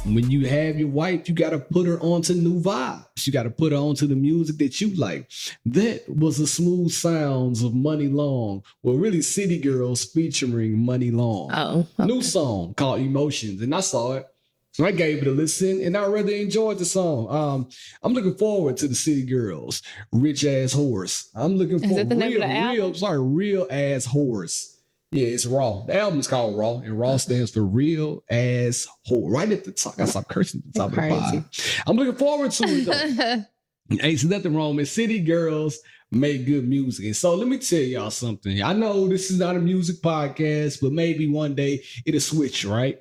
When you have your wife, you got to put her onto new vibes. You got to put her onto the music that you like. That was the smooth sounds of Money Long. Well, really City Girls featuring Money Long. Oh, okay. New song called Emotions. And I saw it. So I gave it a listen and I really enjoyed the song. I'm looking forward to the City Girls, Rich Ass Horse. I'm looking for real ass horse. Yeah, it's Raw. The album is called Raw, and Raw stands for real ass whore. Right at the top. I stop cursing at the top of the pod. I'm looking forward to it though. Ain't nothing wrong with City Girls make good music. And so let me tell y'all something. I know this is not a music podcast, but maybe one day it'll switch, right?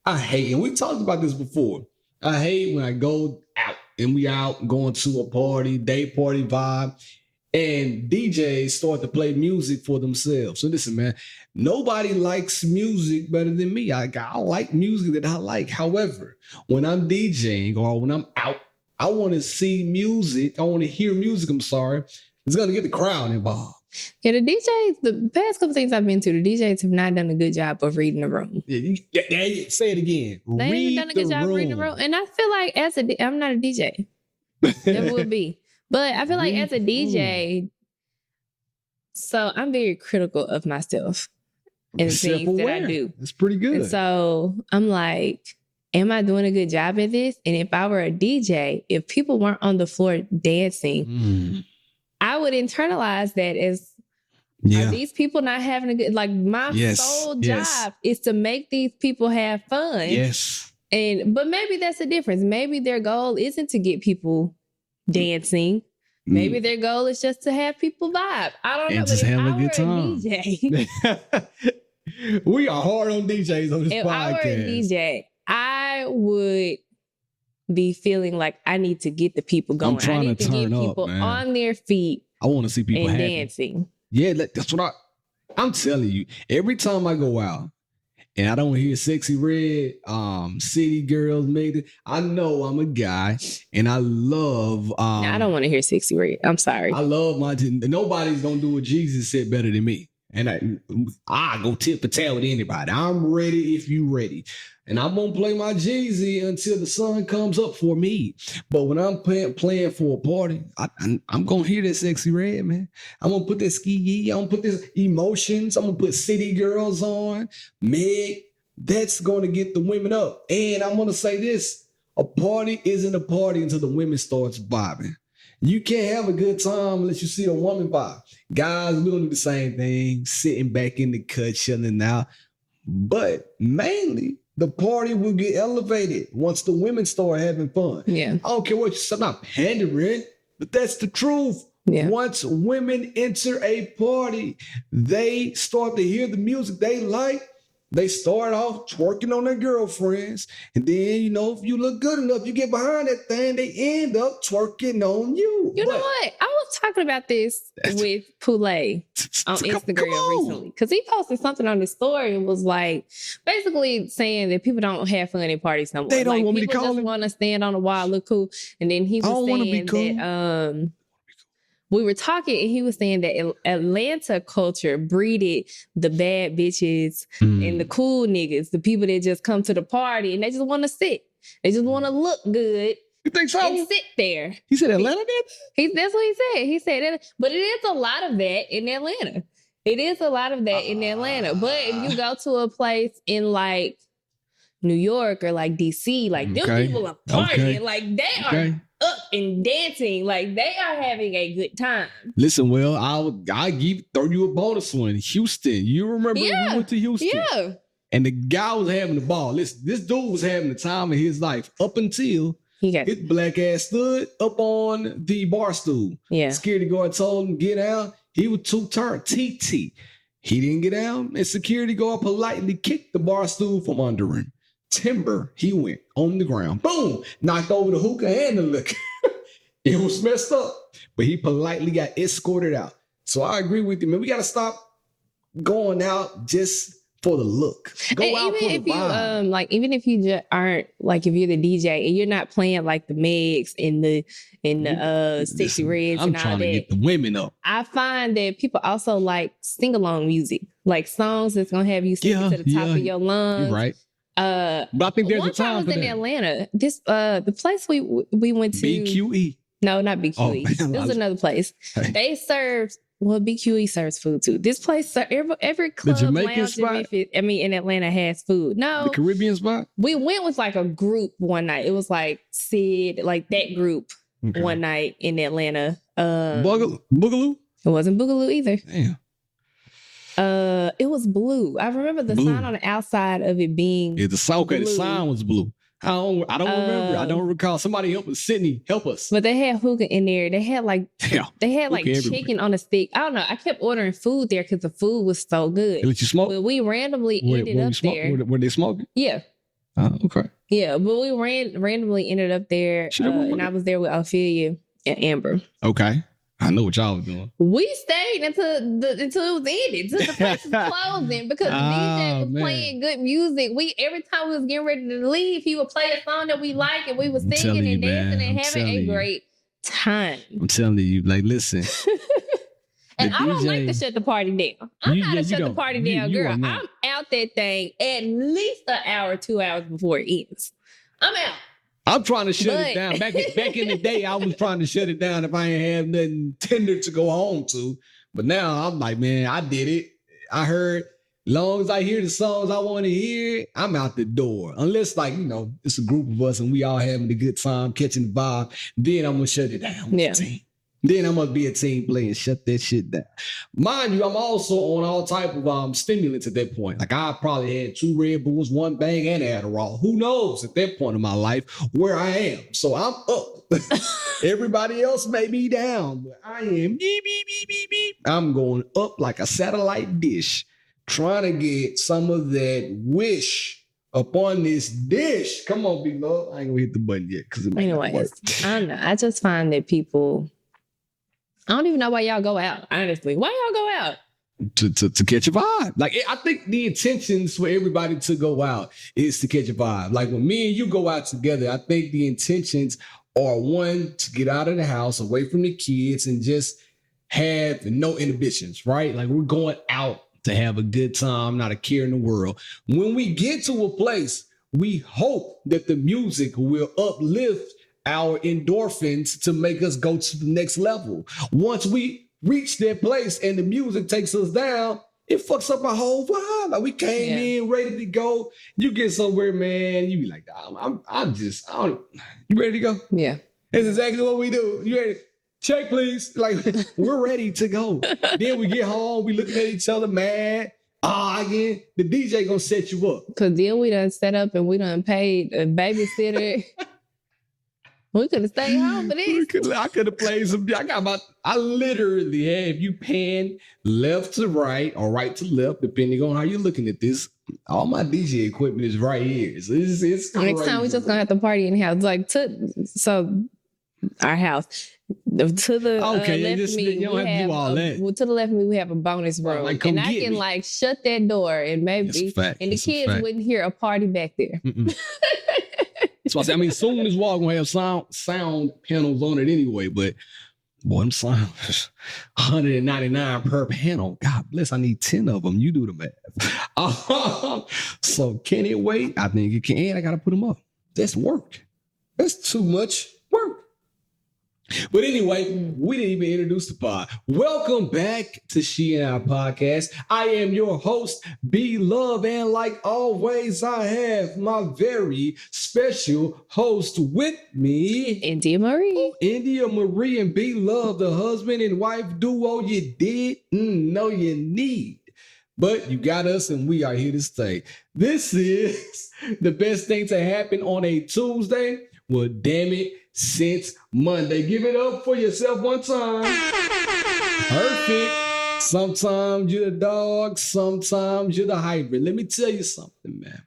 I hate, and we talked about this before. I hate when I go out and we out going to a party, day party vibe, and DJs start to play music for themselves. So listen, man, nobody likes music better than me. I like music that I like. However, when I'm DJing or when I'm out, I want to see music. I want to hear music. I'm sorry. It's going to get the crowd involved. Yeah, the DJs, the past couple things I've been to, the DJs have not done a good job of reading the room. Yeah, say it again. They haven't done a good job of reading the room. And I feel like I'm not a DJ. Never will be. But I feel like as a DJ, so I'm very critical of myself and things that I do. It's pretty good. And so I'm like, am I doing a good job at this? And if I were a DJ, if people weren't on the floor dancing, I would internalize that as, are these people not having a good, like my sole job is to make these people have fun. Yes. But maybe that's the difference. Maybe their goal isn't to get people dancing. Maybe their goal is just to have people vibe. I don't know. And just have a good time. DJ, we are hard on DJs on this podcast. If I were a DJ, I would be feeling like I need to get the people going. I need to get people on their feet. I want to see people and dancing. Yeah, that's what I'm telling you. Every time I go out and I don't hear Sexy Red, City Girls made it, I know I'm a guy and I love... I don't want to hear Sexy Red. I'm sorry. I love nobody's going to do what Jesus said better than me. And I go tit for tat with anybody. I'm ready if you ready. And I'm going to play my Jeezy until the sun comes up for me. But when I'm playing for a party, I'm going to hear that Sexy Red, man. I'm going to put that Ski. I'm going to put this Emotions. I'm going to put City Girls on. Meg, that's going to get the women up. And I'm going to say this. A party isn't a party until the women starts vibing. You can't have a good time unless you see a woman vibe. Guys, we don't do the same thing, sitting back in the cut, chilling out. But mainly, the party will get elevated once the women start having fun. Yeah. I don't care what you say, I'm not pandering, but that's the truth. Yeah. Once women enter a party, they start to hear the music they like. They start off twerking on their girlfriends. And then, if you look good enough, you get behind that thing, they end up twerking on you. You know what? I was talking about this with Poulet on Instagram recently. Because he posted something on his story and was like, basically saying that people don't have fun at parties no more. They don't like, want me to call people just want to stand on the wall, look cool. And then he was saying that... we were talking and he was saying that Atlanta culture breeded the bad bitches and the cool niggas, the people that just come to the party and they just want to sit. They just want to look good. You think so? And sit there. He said Atlanta did? That's what he said. He said that. But it is a lot of that in Atlanta. It is a lot of that in Atlanta. But if you go to a place in like New York or like DC, like them people are partying. Like they are up and dancing, like they are having a good time. Listen, well, I'll throw you a bonus one. Houston, you remember we went to Houston? Yeah. And the guy was having the ball. Listen, this dude was having the time of his life up until his black ass stood up on the bar stool. Yeah. Security guard told him get out. He was two-turn TT. He didn't get out, and security guard politely kicked the bar stool from under him. Timber, he went on the ground. Boom! Knocked over the hookah and the liquor. It was messed up. But he politely got escorted out. So I agree with you, man. We got to stop going out just for the look. Go out for the vibe. Even if you just aren't, like if you're the DJ and you're not playing like the Megs and the Sexy Reds and all that. I'm trying to get the women up. I find that people also like sing-along music. Like songs that's going to have you singing to the top of your lungs. You're right. But I think there's a time I was for in that. Atlanta. This the place we went to. BQE. No, not BQE. Oh, This was another place. They served. Well, BQE serves food too. This place, every club, the Jamaican lounge, spot? in Atlanta has food. No, The Caribbean spot. we went with like a group one night. It was like Sid, like that group one night in Atlanta. Boogaloo? It wasn't Boogaloo either. Damn. It was blue. I remember the sign on the outside of it being the sign was blue. I don't remember. I don't recall. Somebody help us. Sydney, help us. But they had hookah in there. They had like chicken on a stick. I don't know. I kept ordering food there because the food was so good. They let you smoke? But we randomly ended up there. Were they smoking? Yeah. Okay. Yeah, but we randomly ended up there, and I was there with Ophelia and Amber. Okay. I know what y'all was doing. We stayed until it was ended, until the place was closing, because the DJ was playing good music. Every time we was getting ready to leave, he would play a song that we like, and we was singing and dancing and having a great time. I'm telling you, like, listen. And I don't like to shut the party down. I'm not a shut the party down girl. I'm out that thing at least an hour, 2 hours before it ends. I'm out. I'm trying to shut it down. Back in the day, I was trying to shut it down if I ain't have nothing tender to go home to. But now I'm like, man, I did it. I heard, long as I hear the songs I want to hear, I'm out the door. Unless, like, it's a group of us and we all having a good time, catching the vibe. Then I'm going to shut it down. Yeah. Then I'm going to be a team player and shut that shit down. Mind you, I'm also on all type of stimulants at that point. Like, I probably had 2 Red Bulls, 1 bag, and Adderall. Who knows at that point in my life where I am. So I'm up. Everybody else may be down, but I am beep, beep, beep, beep, beep. I'm going up like a satellite dish, trying to get some of that wish upon this dish. Come on, big love. I ain't gonna hit the button yet because it might not work. I don't know. I just find that people, I don't even know why y'all go out, honestly. Why y'all go out? To catch a vibe. Like, I think the intentions for everybody to go out is to catch a vibe. Like, when me and you go out together, I think the intentions are, one, to get out of the house, away from the kids, and just have no inhibitions, right? Like, we're going out to have a good time, not a care in the world. When we get to a place, we hope that the music will uplift our endorphins to make us go to the next level. Once we reach that place and the music takes us down, it fucks up our whole vibe. Like, we came in ready to go. You get somewhere, man, you be like, you ready to go? Yeah. That's exactly what we do. You ready? Check, please. Like, we're ready to go. Then we get home, we looking at each other mad. Again, the DJ gonna set you up. Cause then we done set up and we done paid a babysitter. We could have stayed home for this. I could have played some. I literally had, if you pan left to right or right to left, depending on how you're looking at this, all my DJ equipment is right here. So it's crazy. Next time we just gonna have to party in the house. Like, our house. To the left of me, you don't have to do all that. To the left of me, we have a bonus room. Like, and I can shut that door and maybe, and the kids wouldn't hear a party back there. So I mean, soon as well, gonna have sound panels on it anyway. But boy, I'm sound $199 per panel. God bless. I need 10 of them. You do the math. So can it wait? I think it can. I gotta put them up. That's work. That's too much work. But anyway, we didn't even introduce the pod. Welcome back to She and I Podcast. I am your host, B Love, and like always, I have my very special host with me, India Marie. India Marie and B Love, the husband and wife duo you did know you need. But you got us, and we are here to stay. This is the best thing to happen on a Tuesday. Well, damn it, since Monday. Give it up for yourself one time. Perfect. Sometimes you're the dog, sometimes you're the hybrid. Let me tell you something, man.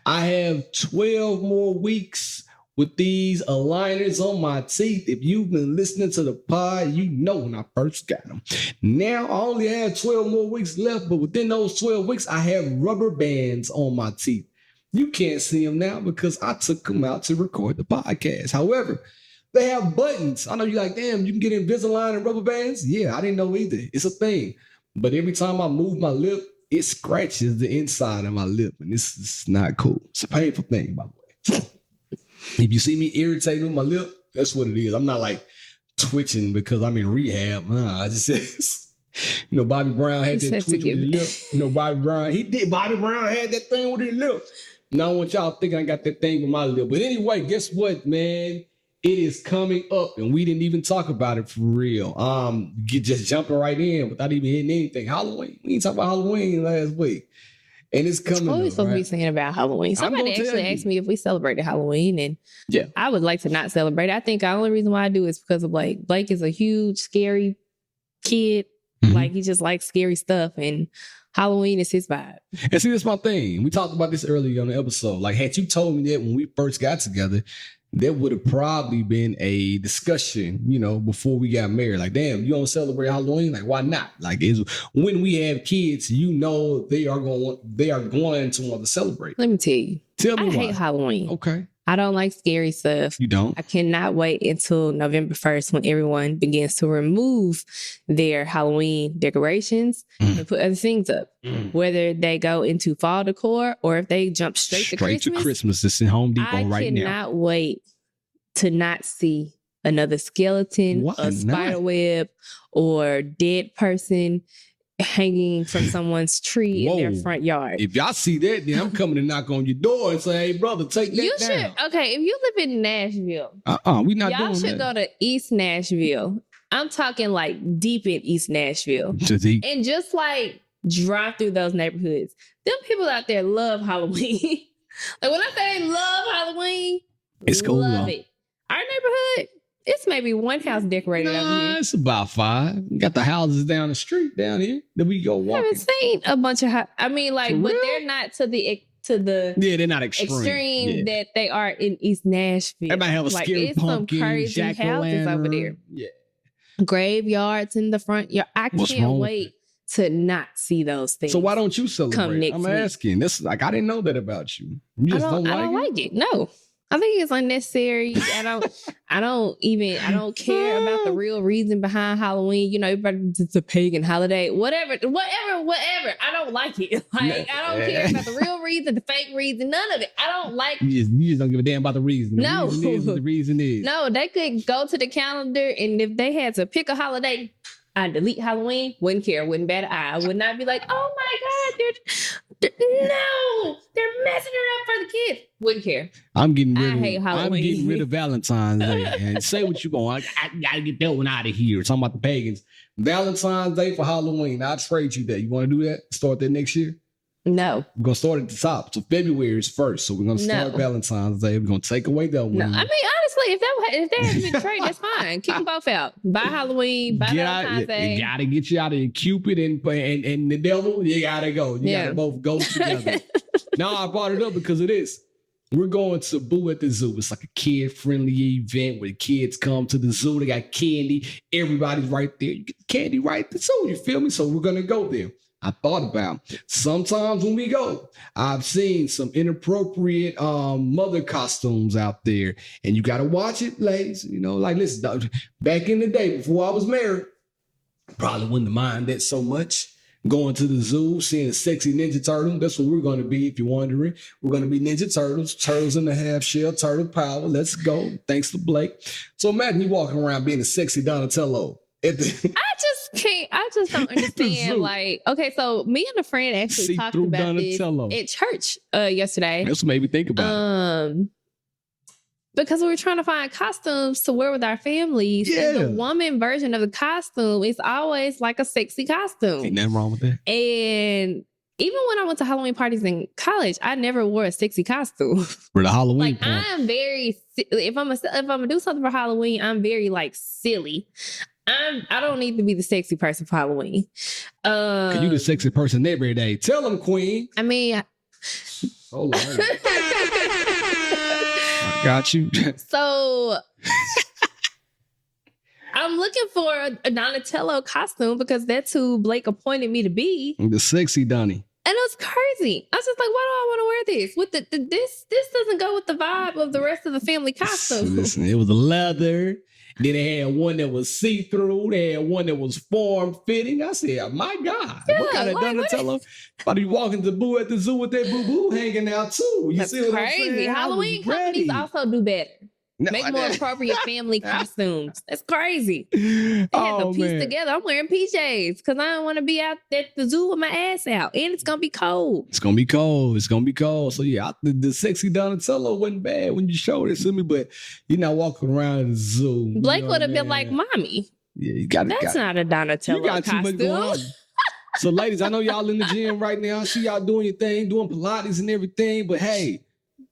I have 12 more weeks with these aligners on my teeth. If you've been listening to the pod, you know when I first got them. Now I only have 12 more weeks left, but within those 12 weeks, I have rubber bands on my teeth. You can't see them now because I took them out to record the podcast. However, they have buttons. I know you're like, damn, you can get Invisalign and rubber bands? Yeah, I didn't know either. It's a thing. But every time I move my lip it scratches the inside of my lip, and this is not cool. It's a painful thing, by the way. If you see me irritating with my lip, that's what it is. I'm not like twitching because I'm in rehab. I just Bobby Brown had that twitch with his lip. Bobby Brown had that thing with his lip. Now I don't want y'all thinking I got that thing with my lip. But anyway, guess what, man? It is coming up, and we didn't even talk about it for real. Just jumping right in without even hitting anything. Halloween. We didn't talk about Halloween last week. And it's coming up, supposed to be saying about Halloween. Somebody actually asked me if we celebrated Halloween, and I would like to not celebrate. I think the only reason why I do is because of Blake. Blake is a huge, scary kid. Mm-hmm. Like, he just likes scary stuff, and Halloween is his vibe. And see, that's my thing. We talked about this earlier on the episode. Like, had you told me that when we first got together, there would have probably been a discussion, before we got married. Like, damn, you don't celebrate Halloween? Like, why not? Like, when we have kids, they are going to want to celebrate. Let me tell you. Tell me why. I hate Halloween. Okay. I don't like scary stuff. You don't? I cannot wait until November 1st when everyone begins to remove their Halloween decorations and put other things up. Whether they go into fall decor or if they jump straight to Christmas. It's in Home Depot right now. I cannot wait to not see another skeleton, a spider web, or dead person hanging from someone's tree in their front yard. If y'all see that, then I'm coming to knock on your door and say, hey, brother, take that down. You should. Okay, if you live in Nashville, we not doing that. Y'all should go to East Nashville. I'm talking like deep in East Nashville. And just like drive through those neighborhoods. Them people out there love Halloween. Like, when I say love Halloween, it's cool. Love it. Our neighborhood, it's maybe one house decorated over here. It's about 5. We got the houses down the street down here that we go walking. I haven't seen a bunch of but they're not to the they're not extreme that they are in East Nashville. Everybody have a scary pumpkin, some crazy houses over there. Yeah. Graveyards in the front yard. I can't wait to not see those things. So why don't you celebrate? I'm asking. This I didn't know that about you. You just don't like it? No. I think it's unnecessary. I don't care about the real reason behind Halloween. Everybody, it's a pagan holiday. Whatever. I don't like it. Like, I don't care about the real reason, the fake reason, none of it. I don't like it. You just don't give a damn about the reason. The reason is. No, they could go to the calendar, and if they had to pick a holiday, I'd delete Halloween. Wouldn't care. Wouldn't bat an eye. I would not be like, oh my God, they're messing it up for the kids. Wouldn't care. I'm getting rid of Valentine's Day. And say what you want. I gotta get that one out of here. Talking about the pagans. Valentine's Day for Halloween. I'll trade you that. You want to do that? Start that next year? No. We're going to start at the top. So February is first. So we're going to start Valentine's Day. We're going to take away that one. No. I mean, honestly, if that has been trade, that's fine. Kick them both out. Buy Halloween, buy Valentine's Day. You got to get you out of here. Cupid and the devil, you got to go. You got to both go together. Now, I brought it up because of this. We're going to Boo at the Zoo. It's like a kid-friendly event where kids come to the zoo. They got candy. Everybody's right there. You get the candy right at the zoo. You feel me? So we're going to go there. I thought about sometimes when we go, I've seen some inappropriate mother costumes out there, and you got to watch it, ladies. Listen, back in the day before I was married, probably wouldn't mind that so much. Going to the zoo, seeing a sexy Ninja Turtle. That's what we're going to be, if you're wondering. We're going to be Ninja Turtles, turtles in the half shell, turtle power. Let's go. Thanks to Blake. So imagine you walking around being a sexy Donatello. I just don't understand. Like, okay, so me and a friend actually talked about Donatello this at church yesterday. That's what made me think about it. Because we were trying to find costumes to wear with our families. Yeah. And the woman version of the costume is always like a sexy costume. Ain't nothing wrong with that. And even when I went to Halloween parties in college, I never wore a sexy costume. For the Halloween part. I am very, if I'm gonna do something for Halloween, I'm very silly. I don't need to be the sexy person for Halloween. Cause you the sexy person every day. Tell them, Queen. I mean, hold on. I got you. So I'm looking for a Donatello costume because that's who Blake appointed me to be. The sexy Donnie. And it was crazy. I was just like, why do I want to wear this? With this doesn't go with the vibe of the rest of the family costume. Listen, it was leather. Then they had one that was see-through. They had one that was form-fitting. I said, my God, what kind of Donatello? About to be walking to Boo at the zoo with that boo-boo hanging out too. That's see what crazy. I'm saying? Halloween companies also do better. Make more appropriate family costumes. That's crazy. They had to piece together. I'm wearing PJs because I don't want to be out at the zoo with my ass out. And it's going to be cold. It's going to be cold. It's going to be cold. So yeah, the sexy Donatello wasn't bad when you showed it to me, but you're not walking around in the zoo. Blake would have been like, mommy. Yeah, you got it. That's not a Donatello you got costume. Too much going on. So ladies, I know y'all in the gym right now. I see y'all doing your thing, doing Pilates and everything, but hey,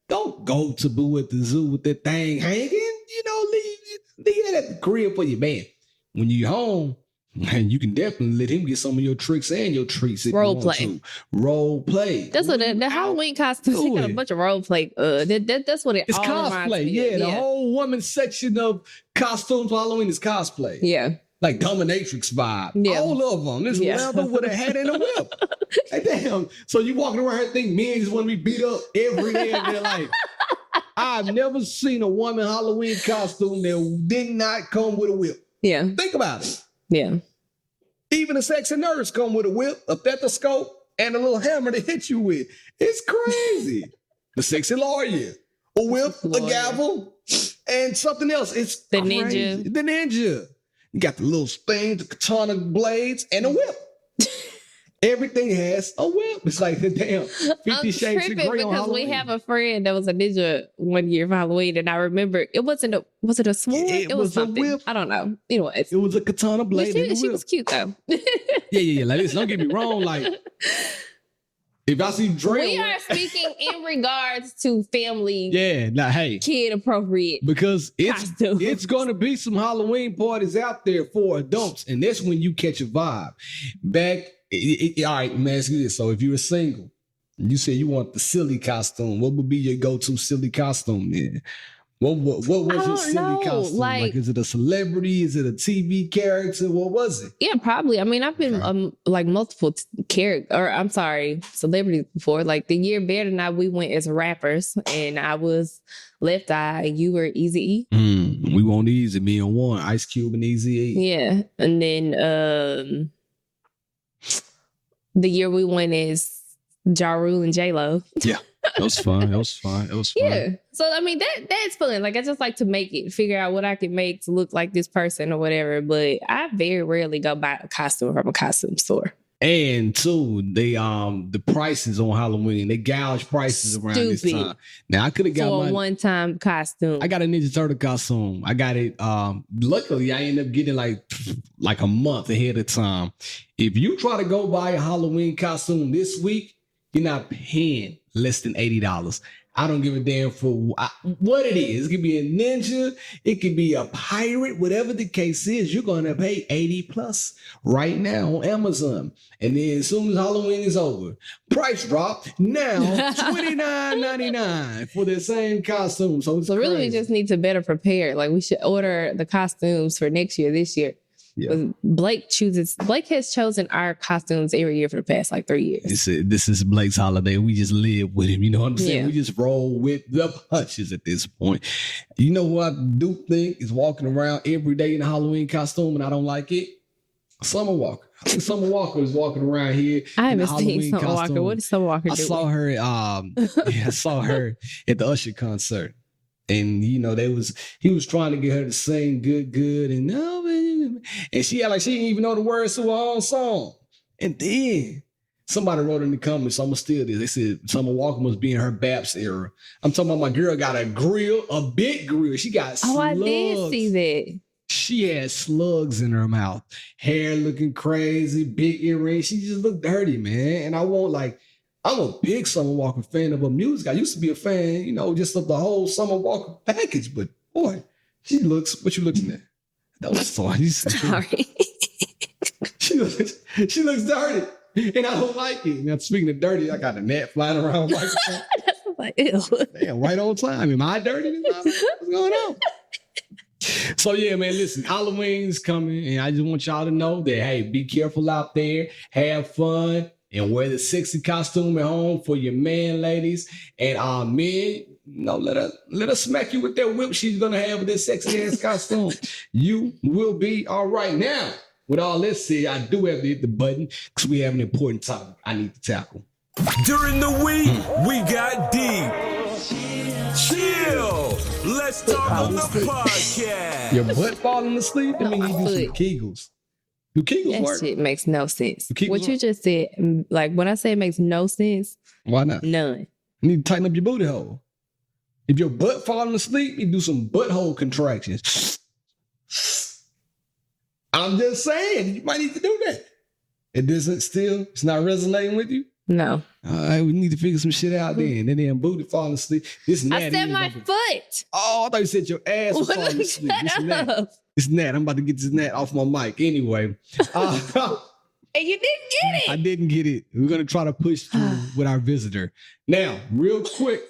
don't go to Boo at the zoo with that thing hanging. You know, leave it at the crib for your man. When you're home, man, you can definitely let him get some of your tricks and your treats. Role play. Role play. That's what the Halloween costumes. You got a bunch of role play. That's what it's all cosplay. Yeah, the whole woman section of costumes for Halloween is cosplay. Yeah. Like dominatrix vibe. Yeah. All of them. This leather with a hat and a whip. Hey, damn. So you walking around here thinking men just want to be beat up every day of their life. I've never seen a woman Halloween costume that did not come with a whip. Yeah. Think about it. Yeah. Even a sexy nurse come with a whip, a stethoscope, and a little hammer to hit you with. It's crazy. The sexy lawyer. A whip, a gavel, and something else. It's the crazy. ninja. The ninja. You got the little things, the katana blades, and a whip. Everything has a whip. It's like the damn 50 Shades of Grey on Halloween. We have a friend that was a ninja one year for Halloween, and I remember was it a sword? It was something. A whip. I don't know. Anyways, it was a katana blade. She was cute though. yeah. Like, listen, don't get me wrong. Like, if I see Dre, we are speaking in regards to family. Yeah, now hey, kid appropriate. Because it's going to be some Halloween parties out there for adults, and that's when you catch a vibe. All right, man, ask you this. So if you were single, you said you want the silly costume, what would be your go-to silly costume then? What was your silly costume? Like, is it a celebrity? Is it a TV character? What was it? Yeah, probably. I mean, I've been like multiple celebrities before. Like the year Bear and I, we went as rappers, and I was Left Eye, and you were Eazy-E. We want Easy, me and one, Ice Cube and Eazy-E. Yeah, and then the year we went is Ja Rule and J-Lo. Yeah. It was fun. Yeah. So, I mean, that's fun. Like, I just like to figure out what I can make to look like this person or whatever. But I very rarely go buy a costume from a costume store. And two, the prices on Halloween, they gouge prices around this time. Now, I could have got a one-time costume. I got a Ninja Turtle costume. I got it. Luckily, I ended up getting like a month ahead of time. If you try to go buy a Halloween costume this week, you're not paying less than $80. I don't give a damn for what it is. It could be a ninja. It could be a pirate. Whatever the case is, you're going to pay $80+ right now on Amazon. And then as soon as Halloween is over, price drop now $29.99 for the same costume. So really, we just need to better prepare. Like, we should order the costumes for next year, this year. Yeah. Blake has chosen our costumes every year for the past 3 years. This is Blake's holiday. We just live with him. You know what I'm saying? Yeah. We just roll with the punches at this point. You know what I do think is walking around every day in a Halloween costume and I don't like it? Summer Walker. I think Summer Walker is walking around here. I haven't seen Summer Walker. What is Summer Walker doing? I saw her at the Usher concert. And he was trying to get her to sing good and she had she didn't even know the words to her own song. And then somebody wrote in the comments, so I'm gonna steal this. They said Summer Walker must be in her Baps era. I'm talking about my girl got a big grill. She got slugs. Oh, I did see that. She had slugs in her mouth, hair looking crazy, big earrings. She just looked dirty, man. And I'm a big Summer Walker fan of her music. I used to be a fan, just of the whole Summer Walker package. But boy, she looks. What you looking at? That was sorry. She looks dirty, and I don't like it. Now speaking of dirty, I got a gnat flying around. Like, ew. Damn, right on time. Am I dirty? What's going on? So yeah, man, listen, Halloween's coming, and I just want y'all to know that, hey, be careful out there, have fun. and wear the sexy costume at home for your man, ladies. And men, let her smack you with that whip she's gonna have with that sexy ass costume. You will be all right. Now, with all this said, I do have to hit the button because we have an important topic I need to tackle. During the week, we got deep. Chill. Let's talk on the podcast. Your butt falling asleep? I mean, you do some Kegels. Do Kegels work? That shit makes no sense. What work? you just said, like when I say it makes no sense, why not? None. You need to tighten up your booty hole. If your butt falling asleep, you do some butthole contractions. I'm just saying, you might need to do that. It's not resonating with you? No. All right, we need to figure some shit out then. Then damn booty falling asleep. I said my foot. Oh, I thought you said your ass was falling asleep. It's Nat. I'm about to get this Nat off my mic. Anyway. And you didn't get it. I didn't get it. We're going to try to push through with our visitor. Now, real quick,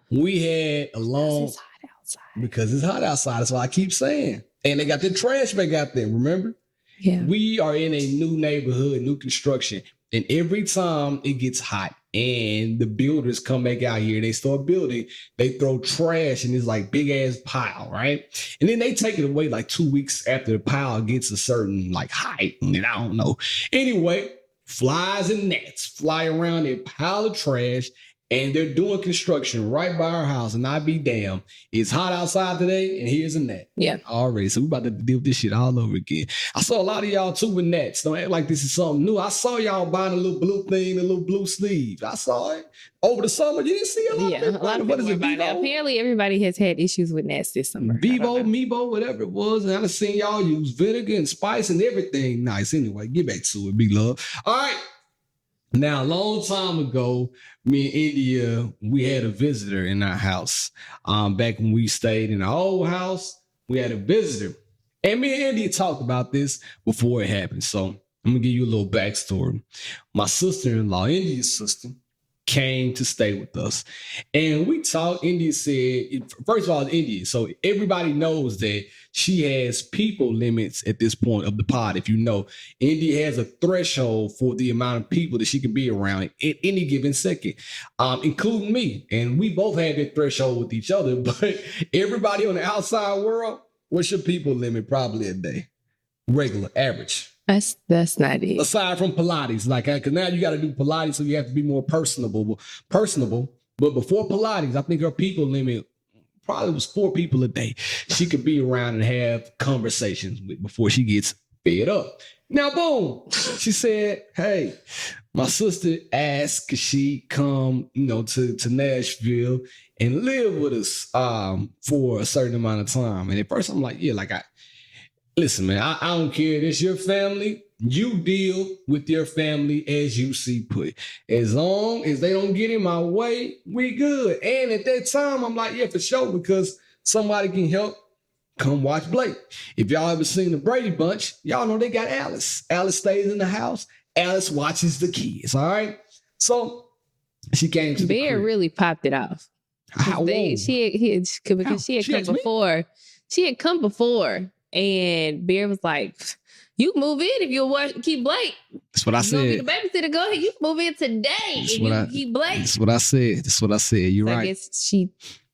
we had a long... It's hot outside. Because it's hot outside. That's what I keep saying. And they got the trash bag out there, remember? Yeah. We are in a new neighborhood, new construction. And every time it gets hot and the builders come back out here, they start building, they throw trash in this like big ass pile, right? And then they take it away like 2 weeks after the pile gets a certain like height. And I don't know. Anyway, flies and gnats fly around a pile of trash. And they're doing construction right by our house. And I be damn, it's hot outside today, and here's a gnat. Yeah. Already. So we about to deal with this shit all over again. I saw a lot of y'all too with gnats. Don't act like this is something new. I saw y'all buying a little blue thing, a little blue sleeve. I saw it over the summer. You didn't see a lot of a lot of people buying that. Apparently, everybody has had issues with gnats this summer. Vivo, Mevo, whatever it was. And I've seen y'all use vinegar and spice and everything nice. Anyway, get back to it, big love. All right. Now, a long time ago, me and India, we had a visitor in our house. Back when we stayed in our old house, we had a visitor. And me and India talked about this before it happened. So I'm going to give you a little backstory. My sister-in-law, India's sister, came to stay with us. And we talked. India said, first of all, it's India. So everybody knows that she has people limits at this point of the pod. If you know, India has a threshold for the amount of people that she can be around at any given second, including me. And we both had that threshold with each other. But everybody on the outside world, what's your people limit probably a day? Regular, average. That's not it. Aside from Pilates, because now you got to do Pilates, so you have to be more personable. But before Pilates, I think her people limit probably was 4 people a day she could be around and have conversations with before she gets fed up. Now, boom, she said, hey, my sister asked could she come, to Nashville and live with us for a certain amount of time. And at first I'm like, yeah, listen, man, I don't care. It's your family. You deal with your family as you see fit. As long as they don't get in my way, we good. And at that time, I'm like, yeah, for sure, because somebody can help. Come watch Blake. If y'all ever seen the Brady Bunch, y'all know they got Alice. Alice stays in the house. Alice watches the kids, all right? So she came to Bear really popped it off. Because she had come before. And Bear was like, you move in if you'll keep Blake. That's what I said. You gonna be the babysitter, go ahead. You move in today if you keep Blake. That's what I said. You're right. I guess she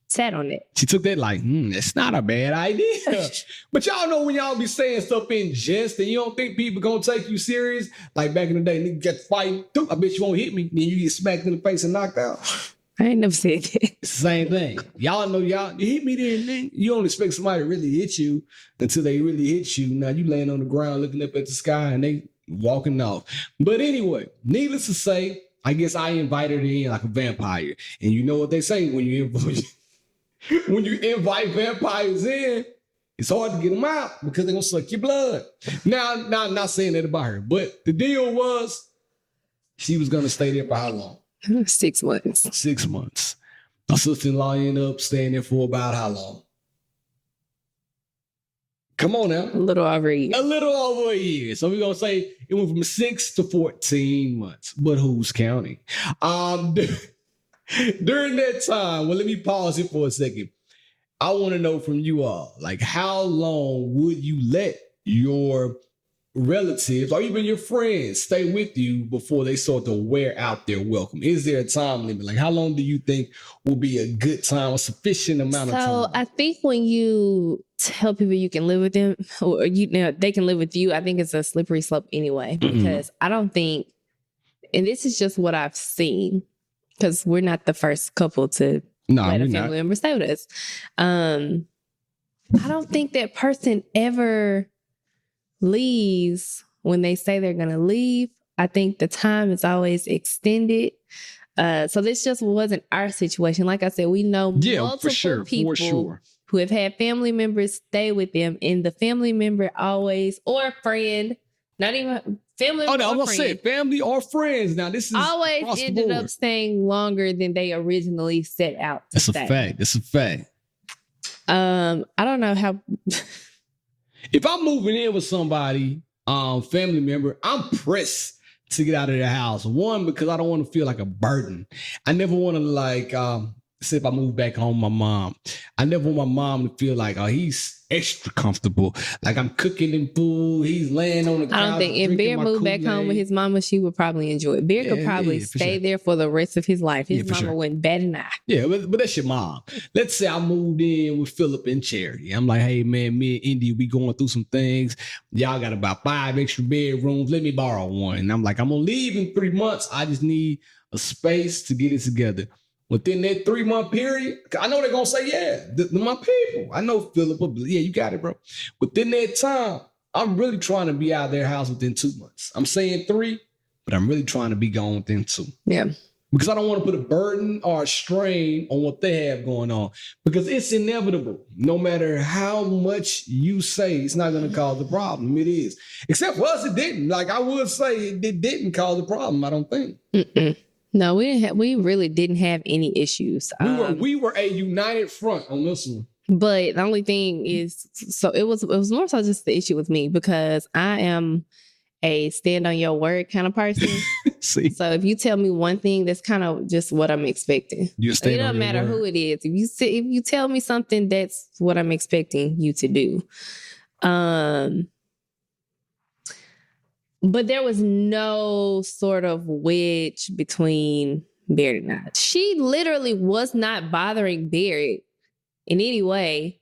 sat on it. She took that like, it's not a bad idea. But y'all know when y'all be saying stuff in jest and you don't think people gonna take you serious. Like back in the day, nigga get fighting. I bet you won't hit me. Then you get smacked in the face and knocked out. I ain't never said that. It's the same thing. Y'all know you hit me then you don't expect somebody to really hit you until they really hit you. Now you laying on the ground looking up at the sky and they walking off. But anyway, needless to say, I guess I invited her in like a vampire. And you know what they say when you invite vampires in, it's hard to get them out because they're gonna suck your blood. Now, not saying that about her, but the deal was she was gonna stay there for how long? 6 months. 6 months. My sister-in-law ended up staying there for about how long? Come on now. A little over a year. A little over a year. So we're going to say it went from 6 to 14 months. But who's counting? During that time, well, let me pause it for a second. I want to know from you all, like how long would you let your relatives or even your friends stay with you before they start to wear out their welcome? Is there a time limit? Like, how long do you think will be a good time, a sufficient amount of time? So I think when you tell people you can live with them or they can live with you, I think it's a slippery slope anyway, because I don't think, and this is just what I've seen, because we're not the first couple to let a family member stay with us. I don't think that person ever leaves when they say they're going to leave. I think the time is always extended. So this just wasn't our situation. Like I said, we know multiple people who have had family members stay with them, and the family member always, or friend, not even family member or friend. Say family or friends. Now this is always ended up staying longer than they originally set out to stay. That's a fact. I don't know how. If I'm moving in with somebody, family member, I'm pressed to get out of the house. One, because I don't want to feel like a burden. I never want to say if I move back home with my mom, I never want my mom to feel like, oh, he's extra comfortable. Like I'm cooking him food. He's laying on the couch. I don't think if Bear moved back home with his mama, she would probably enjoy it. Bear could probably stay there for the rest of his life. His mama wouldn't bat an eye. Yeah, but that's your mom. Let's say I moved in with Philip and Charity. I'm like, hey man, me and Indy, we going through some things. Y'all got about 5 extra bedrooms. Let me borrow one. And I'm like, I'm gonna leave in 3 months. I just need a space to get it together. Within that 3-month period, I know they're going to say, yeah, my people. I know Philip, yeah, you got it, bro. Within that time, I'm really trying to be out of their house within 2 months. I'm saying 3, but I'm really trying to be gone within 2. Yeah. Because I don't want to put a burden or a strain on what they have going on. Because it's inevitable. No matter how much you say, it's not going to cause a problem. It is. Except for us, it didn't. Like I would say, it didn't cause a problem, I don't think. No, we really didn't have any issues. We were a united front on this one. But the only thing is, so it was more so just the issue with me, because I am a stand on your word kind of person. See? So if you tell me one thing, that's kind of just what I'm expecting. You stand it doesn't matter who it is. If you tell me something, that's what I'm expecting you to do. But there was no sort of wedge between Barrett and I. She literally was not bothering Barrett in any way.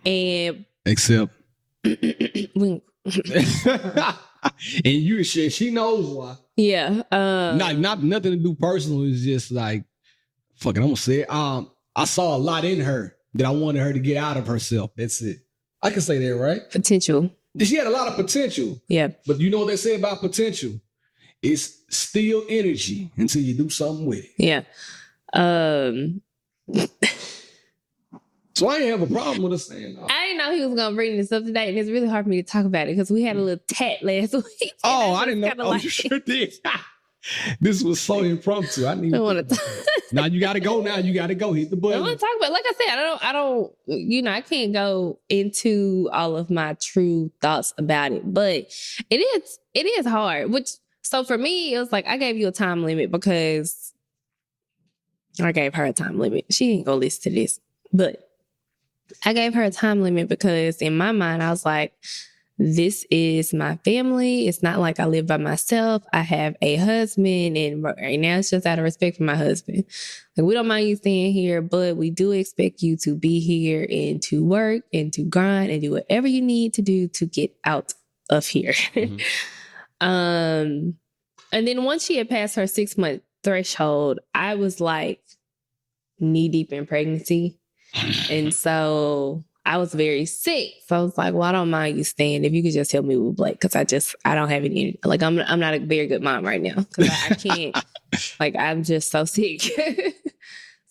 And except and you shit, she knows why. Yeah. Not nothing to do personal. It's just like, fucking, I'm gonna say it. I saw a lot in her that I wanted her to get out of herself. That's it. I can say that, right? Potential. She had a lot of potential. Yeah. But you know what they say about potential? It's still energy until you do something with it. Yeah. So I didn't have a problem with her saying that. I didn't know he was going to bring this up today, and it's really hard for me to talk about it because we had a little tat last week. Oh, I didn't know. Oh, you sure did. This was so impromptu. I want to. Now you got to go. Now you got to go. Hit the button. I want to talk about. Like I said, I don't. I can't go into all of my true thoughts about it. But it is hard. So for me, it was like I gave you a time limit because I gave her a time limit. She ain't gonna listen to this, but I gave her a time limit because in my mind, I was like, this is my family. It's not like I live by myself. I have a husband, and right now it's just out of respect for my husband. Like, we don't mind you staying here, but we do expect you to be here and to work and to grind and do whatever you need to do to get out of here. Mm-hmm. And then once she had passed her 6-month threshold, I was like knee deep in pregnancy. And so I was very sick. So I was like, well, I don't mind you staying if you could just help me with Blake. Cause I don't have any, like, I'm not a very good mom right now. Cause I can't, like, I'm just so sick.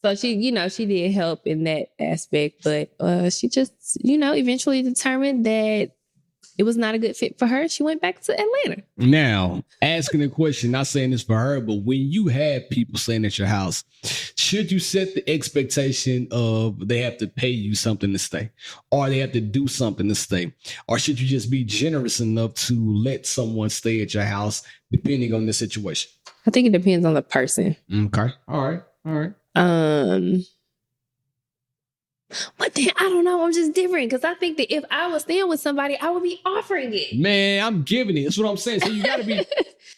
So she did help in that aspect, but she just, eventually determined that it was not a good fit for her. She went back to Atlanta. Now, asking the question, not saying this for her, but when you have people staying at your house, should you set the expectation of they have to pay you something to stay, or they have to do something to stay? Or should you just be generous enough to let someone stay at your house depending on the situation? I think it depends on the person. Okay. All right. But then I don't know. I'm just different because I think that if I was staying with somebody, I would be offering it. Man, I'm giving it. That's what I'm saying. So you gotta be,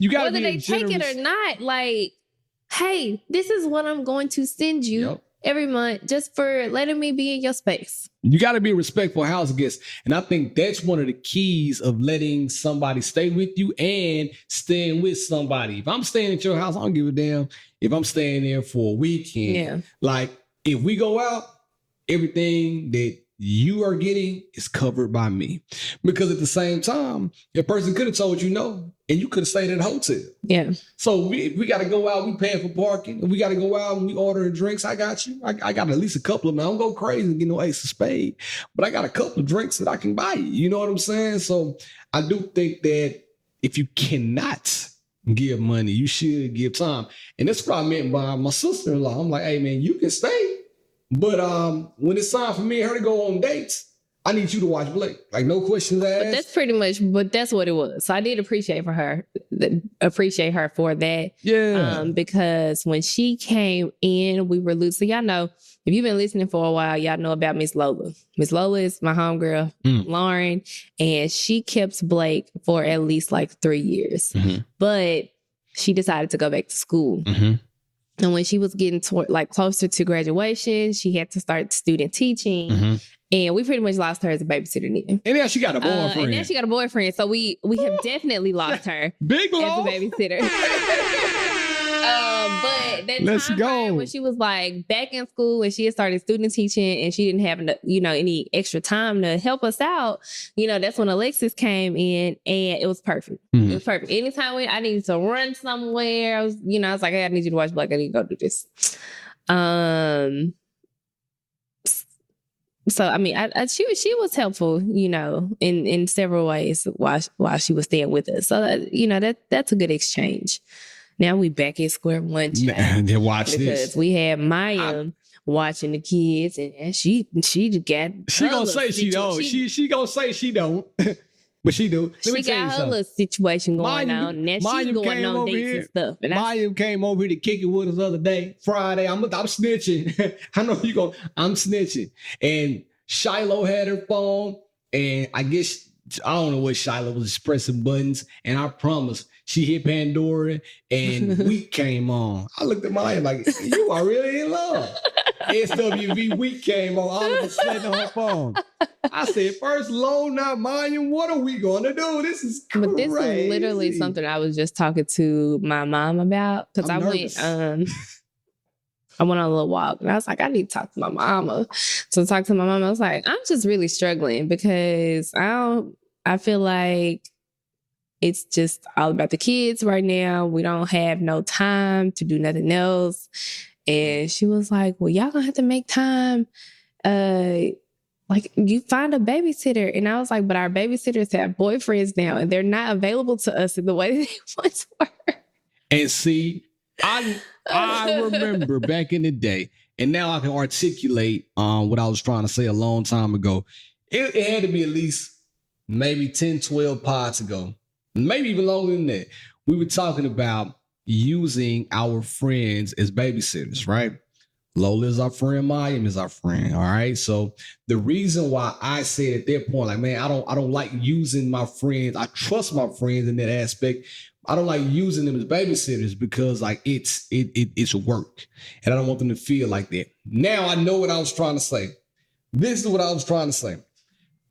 whether they take it or not. Like, hey, this is what I'm going to send you every month just for letting me be in your space. You got to be a respectful house guest. And I think that's one of the keys of letting somebody stay with you and staying with somebody. If I'm staying at your house, I don't give a damn if I'm staying there for a weekend. Yeah. Like, if we go out, everything that you are getting is covered by me. Because at the same time, a person could have told you no, and you could have stayed at a hotel. Yeah. So we got to go out. We paying for parking. And we got to go out and we ordering drinks. I got you. I got at least a couple of them. I don't go crazy and get no ace of spade, but I got a couple of drinks that I can buy you. You know what I'm saying? So I do think that if you cannot give money, you should give time. And that's what I meant by my sister-in-law. I'm like, hey, man, you can stay. But when it's time for me and her to go on dates, I need you to watch Blake. Like, no questions asked. But that's pretty much, but that's what it was. So I did appreciate her for that. Yeah. Because when she came in, we were loose. So y'all know, if you've been listening for a while, y'all know about Miss Lola. Miss Lola is my homegirl, Lauren, and she kept Blake for at least like 3 years. Mm-hmm. But she decided to go back to school. Mm-hmm. And when she was getting closer to graduation, she had to start student teaching. Mm-hmm. And we pretty much lost her as a babysitter then. And now she got a boyfriend. So we have definitely lost her Big as a babysitter. But that Let's time go. frame when she was like back in school and she had started student teaching and she didn't have any extra time to help us out, that's when Alexis came in and it was perfect. Mm-hmm. It was perfect. Anytime I needed to run somewhere, I was like, hey, I need you to watch Black. I need to go do this. So I mean, she was helpful, in several ways while she was staying with us. So that's a good exchange. Now we back at square one. Then watch this because we had Maya watching the kids, and she got. She gonna say she don't. She gonna say she don't. But she do. She got her little situation going on. Now she's going on dates and stuff. And Maya came over here to kick it with us the other day, Friday. I'm snitching. I know you going. I'm snitching. And Shiloh had her phone, and I guess I don't know what Shiloh was just pressing buttons. And I promise she hit Pandora, and Week came on. I looked at Maya like, you are really in love. SWV Week came on. All of a sudden on her phone. I said, first load, not mine. What are we going to do? This is crazy. But this is literally something I was just talking to my mom about. Because I went on a little walk. And I was like, I need to talk to my mama. So I talked to my mama. I was like, I'm just really struggling because I feel like it's just all about the kids right now. We don't have no time to do nothing else. And she was like, well, y'all gonna have to make time. Like, you find a babysitter. And I was like, but our babysitters have boyfriends now, and they're not available to us in the way that they once were. And see, I remember back in the day, and now I can articulate what I was trying to say a long time ago. It had to be at least maybe 10, 12 pods ago, maybe even longer than that. We were talking about using our friends as babysitters, right? Lola is our friend, Mayim is our friend, all right? So the reason why I said at that point, like, man, I don't like using my friends. I trust my friends in that aspect. I don't like using them as babysitters because like it's work. And I don't want them to feel like that. Now I know what I was trying to say. This is what I was trying to say.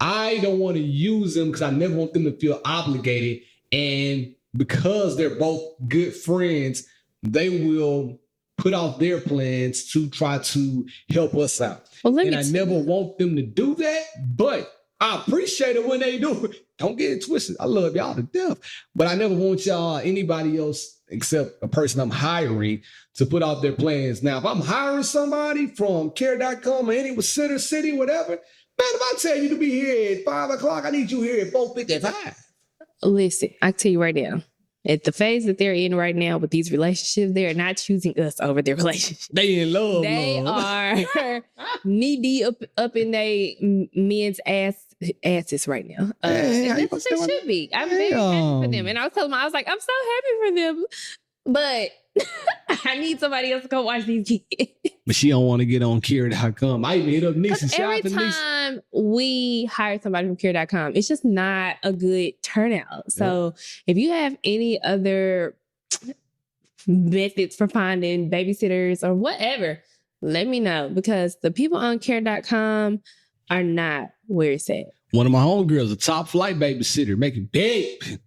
I don't want to use them because I never want them to feel obligated. And because they're both good friends, they will put off their plans to try to help us out. Well, and I never want them to do that, but I appreciate it when they do. Don't get it twisted. I love y'all to death, but I never want y'all, anybody else except a person I'm hiring, to put off their plans. Now, if I'm hiring somebody from care.com or any Center City, whatever, man, if I tell you to be here at 5 o'clock, I need you here at 4:55. Listen, I tell you right now, at the phase that they're in right now with these relationships, they are not choosing us over their relationship. They in love. They are knee deep up in their men's asses right now. And that's what they should be. I'm very happy for them. And I was telling them, I was like, I'm so happy for them. But I need somebody else to go watch these kids. But she don't want to get on Care.com. I even hit up Nisi. Every time we hire somebody from Care.com, it's just not a good turnout. So if you have any other methods for finding babysitters or whatever, let me know, because the people on Care.com are not where it's at. One of my homegirls, a top flight babysitter, making big.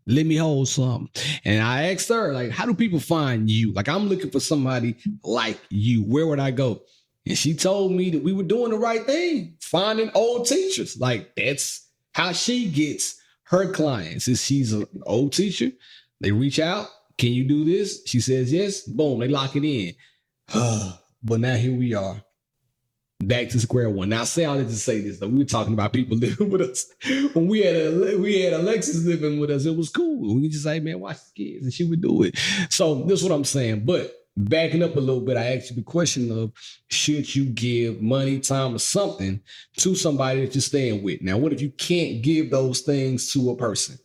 Let me hold some. And I asked her, like, how do people find you? Like, I'm looking for somebody like you. Where would I go? And she told me that we were doing the right thing, finding old teachers. Like, that's how she gets her clients. Is she's an old teacher. They reach out. Can you do this? She says yes. Boom, they lock it in. But now here we are. Back to square one. Now, I say all that to say this, though. We were talking about people living with us. When we had Alexis living with us, it was cool. We could just say, man, watch the kids, and she would do it. So this is what I'm saying. But backing up a little bit, I asked you the question of, should you give money, time, or something to somebody that you're staying with? Now, what if you can't give those things to a person?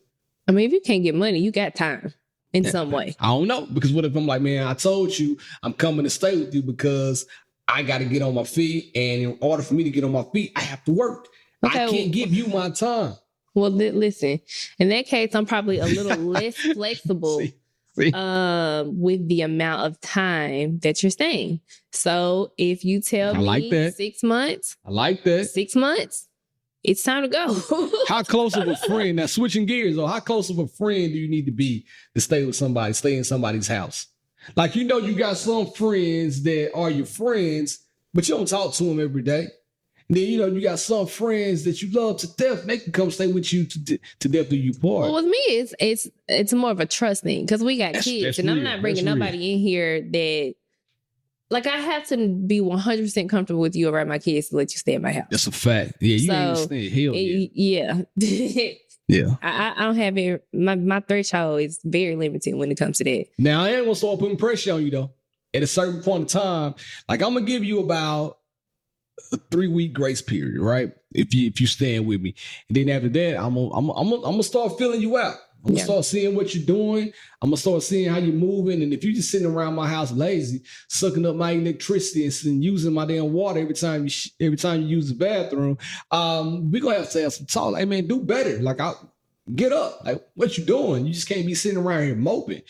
I mean, if you can't get money, you got time in some way. I don't know. Because what if I'm like, man, I told you I'm coming to stay with you because I got to get on my feet. And in order for me to get on my feet, I have to work. Okay, I can't give you my time. Well, listen, in that case, I'm probably a little less flexible with the amount of time that you're staying. So if you tell me 6 months. I like that. 6 months, it's time to go. How close of a friend, now switching gears though, how close of a friend do you need to be to stay with somebody, stay in somebody's house? Like, you know, you got some friends that are your friends, but you don't talk to them every day. And then, you know, you got some friends that you love to death. They can come stay with you to death do you part. Well, with me, it's more of a trust thing because we got kids, and I'm not bringing nobody in here that, like, I have to be 100% comfortable with you around my kids to let you stay at my house. That's a fact. Yeah, you ain't stay. Hell yeah. Yeah. I don't have it. My threshold is very limited when it comes to that. Now, I ain't gonna start putting pressure on you though. At a certain point in time, like, I'm gonna give you about a 3-week grace period, right? If you stand with me, and then after that, I'm gonna start filling you out. I'm gonna start seeing what you're doing. I'm gonna start seeing how you're moving. And if you're just sitting around my house lazy, sucking up my electricity and using my damn water every time you use the bathroom, we're gonna have to have some talk. Like, man, do better. Like, get up. Like, what you doing? You just can't be sitting around here moping.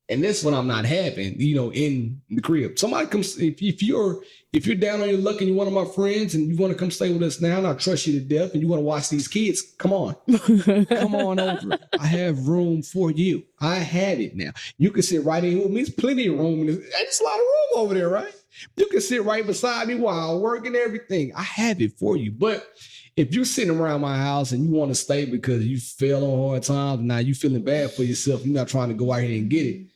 And that's what I'm not having, you know, in the crib. Somebody comes, if you're down on your luck and you're one of my friends and you want to come stay with us now, and I trust you to death, and you want to watch these kids, come on. Come on over. I have room for you. I have it now. You can sit right in with me. There's plenty of room. There's a lot of room over there, right? You can sit right beside me while I work and everything. I have it for you. But if you're sitting around my house and you want to stay because you fell on hard times, and now you feeling bad for yourself, you're not trying to go out here and get it.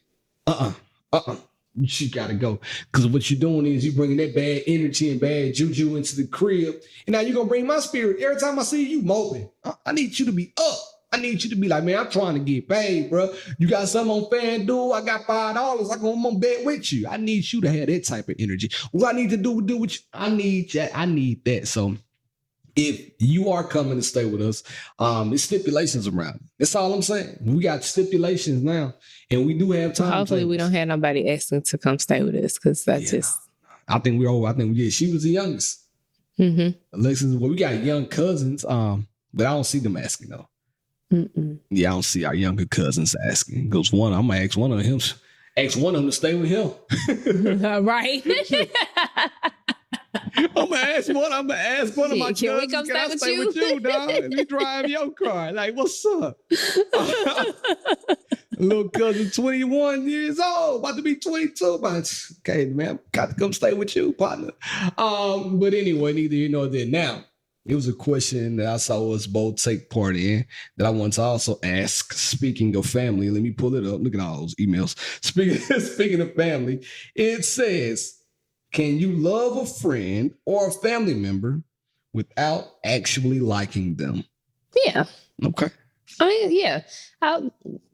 You just gotta go. Because what you're doing is you're bringing that bad energy and bad juju into the crib. And now you're going to bring my spirit. Every time I see you moping, I need you to be up. I need you to be like, man, I'm trying to get paid, bro. You got something on FanDuel? I got $5. I'm on bed with you. I need you to have that type of energy. What I need to do with you, I need that. I need that. So if you are coming to stay with us, there's stipulations around it. That's all I'm saying. We got stipulations now, and we do have time. Hopefully, we don't have nobody asking to come stay with us, because that's just. I think we're over. I think she was the youngest. Mm-hmm. Alexis, well, we got young cousins, but I don't see them asking though. Mm-mm. Yeah, I don't see our younger cousins asking. Goes one. I'm gonna ask one of them to stay with him. Right. I'm gonna ask one of my cousins. Can we come stay with you, dog? Let me drive your car. Like, what's up? Little cousin, 21 years old, about to be 22. But okay, man, got to come stay with you, partner. But anyway, neither here nor there. Now, it was a question that I saw us both take part in that I want to also ask. Speaking of family, let me pull it up. Look at all those emails. Speaking of family, it says, can you love a friend or a family member without actually liking them? Yeah. Okay. I mean, yeah.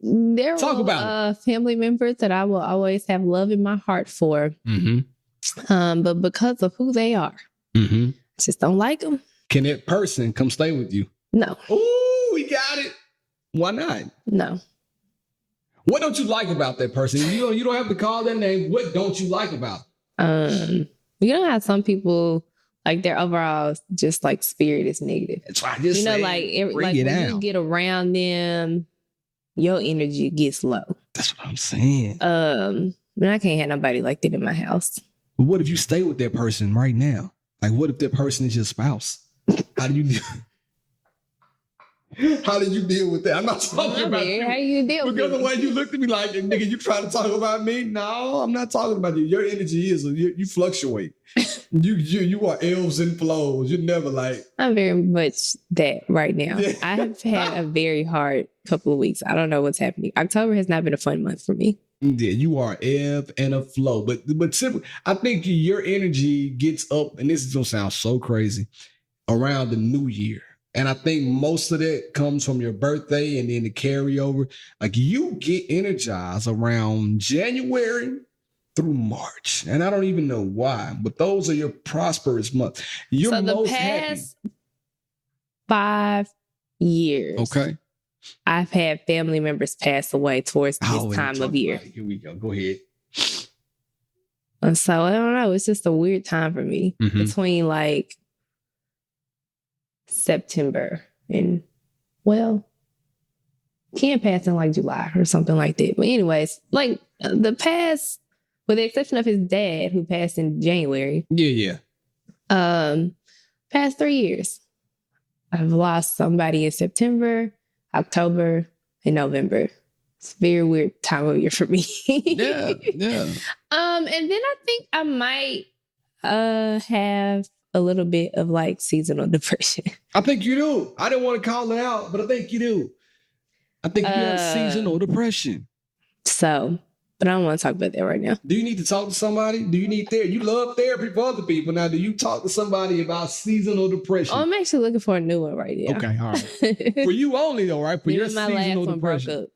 There are family members that I will always have love in my heart for. Mm-hmm. But because of who they are, I just don't like them. Can that person come stay with you? No. Ooh, we got it. Why not? No. What don't you like about that person? You don't have to call their name. What don't you like about You know how some people like their overall just like spirit is negative. That's why I just like when you get around them, your energy gets low. That's what I'm saying. But I can't have nobody like that in my house. But what if you stay with that person right now? Like, what if that person is your spouse? How do you deal? How did you deal with that? I'm not talking about you. How you deal with it? Because the way you looked at me like, nigga, you trying to talk about me? No, I'm not talking about you. Your energy is, you fluctuate. You are ebbs and flows. You're never like. I'm very much that right now. Yeah. I have had a very hard couple of weeks. I don't know what's happening. October has not been a fun month for me. Yeah, you are ebb and a flow. But simply, I think your energy gets up, and this is going to sound so crazy, around the new year. And I think most of that comes from your birthday and then the carryover. Like you get energized around January through March. And I don't even know why, but those are your prosperous months. You're so most past happy. 5 years. Okay. I've had family members pass away towards this time of year. Here we go. Go ahead. And so I don't know. It's just a weird time for me between like September and can't pass in like July or something like that. But anyways, like the past, with the exception of his dad who passed in January. Yeah. Past 3 years, I've lost somebody in September, October, and November. It's a very weird time of year for me. Yeah. And then I think I might have a little bit of like seasonal depression. I think you do. I didn't want to call it out, but I think you do. I think you have seasonal depression. So, but I don't want to talk about that right now. Do you need to talk to somebody? Do you need therapy? You love therapy for other people. Now, do you talk to somebody about seasonal depression? Oh, I'm actually looking for a new one right now. Okay, all right. For you only though, right? For your seasonal depression. Broke up.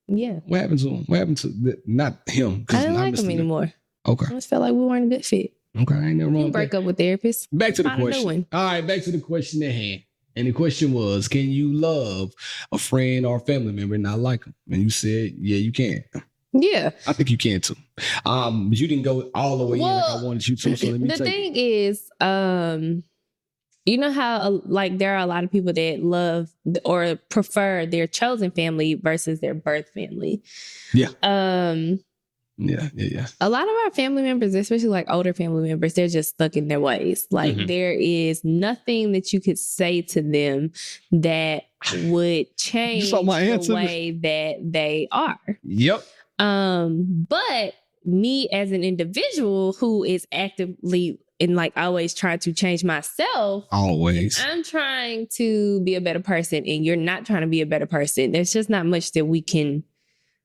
Yeah. What happened to him? What happened to not him? I didn't like him anymore. Okay. I just felt like we weren't a good fit. Okay, I ain't never wrong. Break up with therapists. Back to the question. All right, back to the question at hand. And the question was, can you love a friend or a family member and not like them? And you said, yeah, you can. Yeah. I think you can too. But you didn't go all the way in like I wanted you to. So let me the thing is, you know how like there are a lot of people that love or prefer their chosen family versus their birth family. Yeah. Yeah. A lot of our family members, especially like older family members, they're just stuck in their ways. Like there is nothing that you could say to them that would change the way that they are. Yep. But me as an individual who is actively and like always trying to change myself. Always. I'm trying to be a better person and you're not trying to be a better person. There's just not much that we can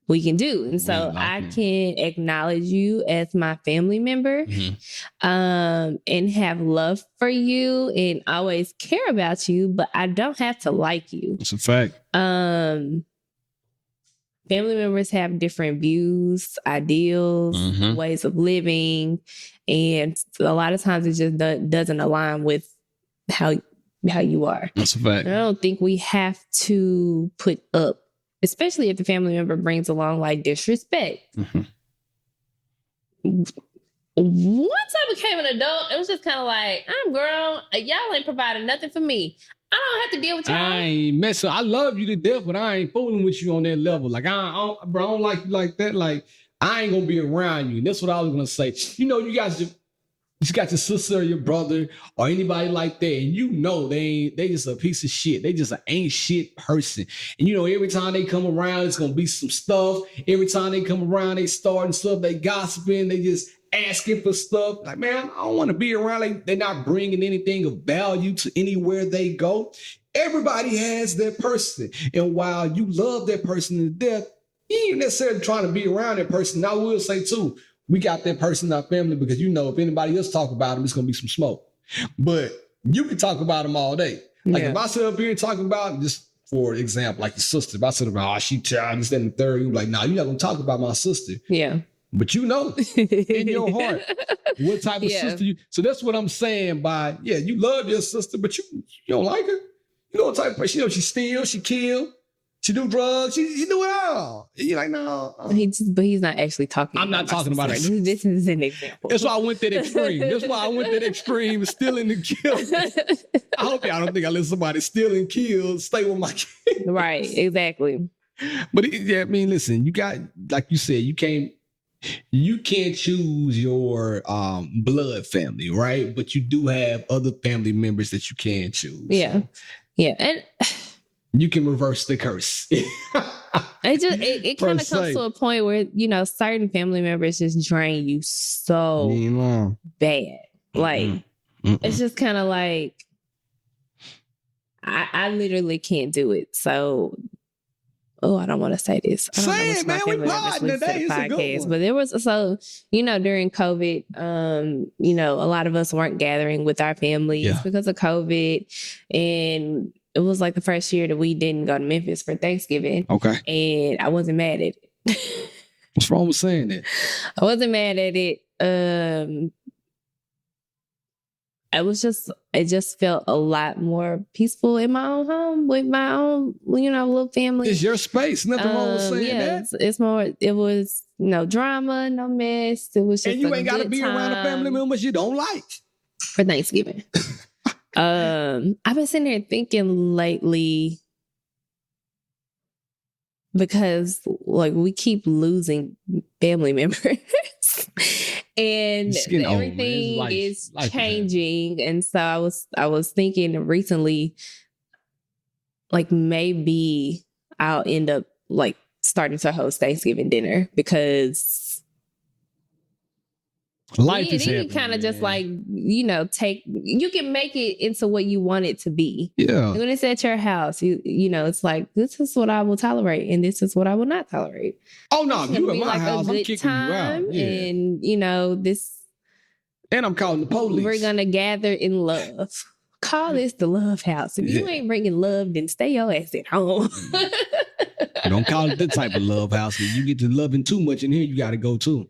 do. And so I can acknowledge you as my family member and have love for you and always care about you, but I don't have to like you. That's a fact. Family members have different views, ideals, ways of living. And a lot of times it just doesn't align with how you are. That's a fact. And I don't think we have to put up, especially if the family member brings along like disrespect. Once I became an adult, it was just kind of like, I'm grown. Y'all ain't providing nothing for me. I don't have to deal with y'all. I ain't messing. I love you to death, but I ain't fooling with you on that level. Like, I don't like you like that. Like, I ain't gonna be around you. And that's what I was gonna say. You know, you guys just got your sister or your brother or anybody like that, and you know they just a piece of shit. They just an ain't shit person. And you know, every time they come around, it's gonna be some stuff. Every time they come around, they starting stuff. They gossiping. They just asking for stuff. Like, man, I don't want to be around. Like, they're not bringing anything of value to anywhere they go. Everybody has their person, and while you love that person to death, you ain't necessarily trying to be around that person. I will say too, we got that person in our family because you know if anybody else talk about them, it's gonna be some smoke. But you can talk about them all day. Like if I sit up here and talk about, just for example, like your sister, if I sit about, she childish, and the third, you're like, nah, you're not gonna talk about my sister. Yeah. But you know in your heart what type of sister you. So that's what I'm saying by, you love your sister, but you don't like her. You know what type of person, she steal, she kill. She do drugs. She do it all. You're like, no. But he's not actually talking. I'm not talking about it. This is an example. That's why I went that extreme. Stealing and killing. I hope y'all don't think I let somebody steal and kill, stay with my kids. Right, exactly. But I mean, listen, you got, like you said, you can't choose your blood family, right? But you do have other family members that you can choose. Yeah. And you can reverse the curse. it kind of comes to a point where, certain family members just drain you so bad. Like, it's just kind of like, I literally can't do it. So, I don't want to say this. Say it, man. We pod today. It's a good one. But there was, during COVID, a lot of us weren't gathering with our families because of COVID. And it was like the first year that we didn't go to Memphis for Thanksgiving. Okay. And I wasn't mad at it. What's wrong with saying that? I wasn't mad at it. It just felt a lot more peaceful in my own home with my own, little family. It's your space. Nothing wrong with saying that. It's more, it was no drama, no mess. It was just and you ain't got to be around the family members you don't like. For Thanksgiving. I've been sitting here thinking lately, because we keep losing family members and everything is changing. And so I was thinking recently, maybe I'll end up starting to host Thanksgiving dinner, because life is you kind of just you can make it into what you want it to be. Yeah. When it's at your house, it's like, this is what I will tolerate and this is what I will not tolerate. Oh no, you at my house, I'm kicking you out. Yeah. And this. And I'm calling the police. We're gonna gather in love. Call this the love house. If you ain't bringing love, then stay your ass at home. Don't call it that type of love house. If you get to loving too much in here, you got to go too.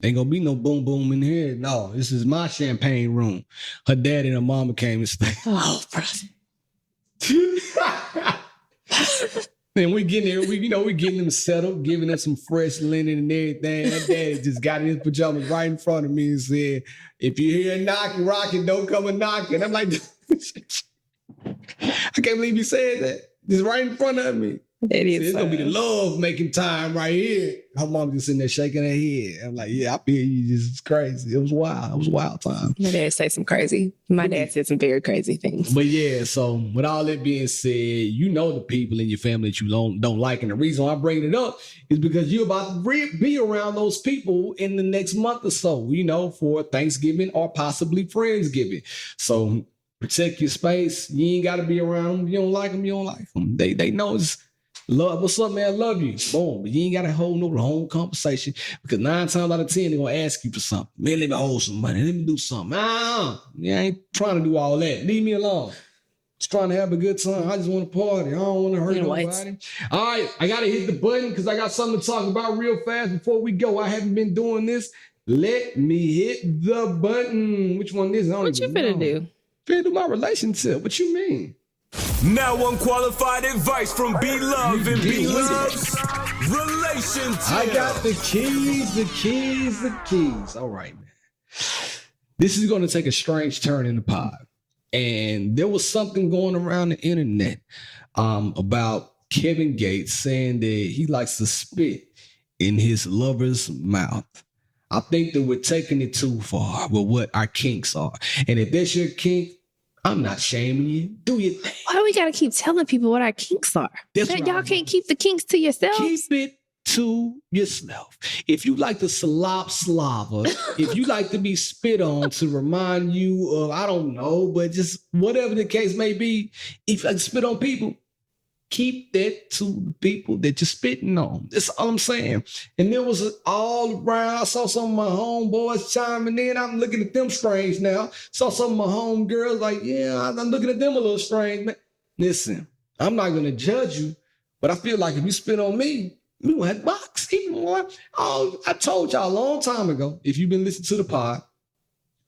Ain't gonna be no boom boom in here. No, this is my champagne room. Her dad and her mama came and stayed. Oh, brother. Then we getting there. We getting them settled, giving them some fresh linen and everything. Her dad just got in his pajamas right in front of me and said, "If you hear a knocking, rocking, don't come a knocking." I'm like, I can't believe you said that. Just right in front of me. It's gonna be the love making time right here. Her mom just sitting there shaking her head. I'm like, yeah, I feel you. Just crazy. It was wild. It was a wild time. My dad said some crazy. My dad said some very crazy things. But yeah, so with all that being said, the people in your family that you don't like, and the reason I bring it up is because you're about to be around those people in the next month or so. For Thanksgiving or possibly Friendsgiving. So protect your space. You ain't got to be around them. You don't like them. You don't like them. They know it's love. What's up, man? I love you. Boom. But you ain't got to hold no whole conversation, because 9 times out of 10, they're going to ask you for something. Man, let me hold some money. Let me do something. I ain't trying to do all that. Leave me alone. Just trying to have a good time. I just want to party. I don't want to hurt nobody. All right. I got to hit the button because I got something to talk about real fast before we go. I haven't been doing this. Let me hit the button. Which one is it? What you finna do? Finna do my relationship. What you mean? Now unqualified advice from B-Love and B-Love's relationship. I got the keys. All right, man. This is going to take a strange turn in the pod. And there was something going around the internet about Kevin Gates saying that he likes to spit in his lover's mouth. I think that we're taking it too far with what our kinks are. And if that's your kink, I'm not shaming you. Do your thing. Why do we got to keep telling people what our kinks are? Y'all can't keep the kinks to yourself. Keep it to yourself. If you like to slava, if you like to be spit on to remind you of, I don't know, but just whatever the case may be, if you like to spit on people, keep that to the people that you're spitting on. That's all I'm saying. And there was all around. I saw some of my homeboys chiming in. I'm looking at them strange now. Saw some of my homegirls like, yeah, I'm looking at them a little strange, man. Listen, I'm not going to judge you, but I feel like if you spit on me, we gonna have to box even more. Oh, I told y'all a long time ago, if you've been listening to the pod,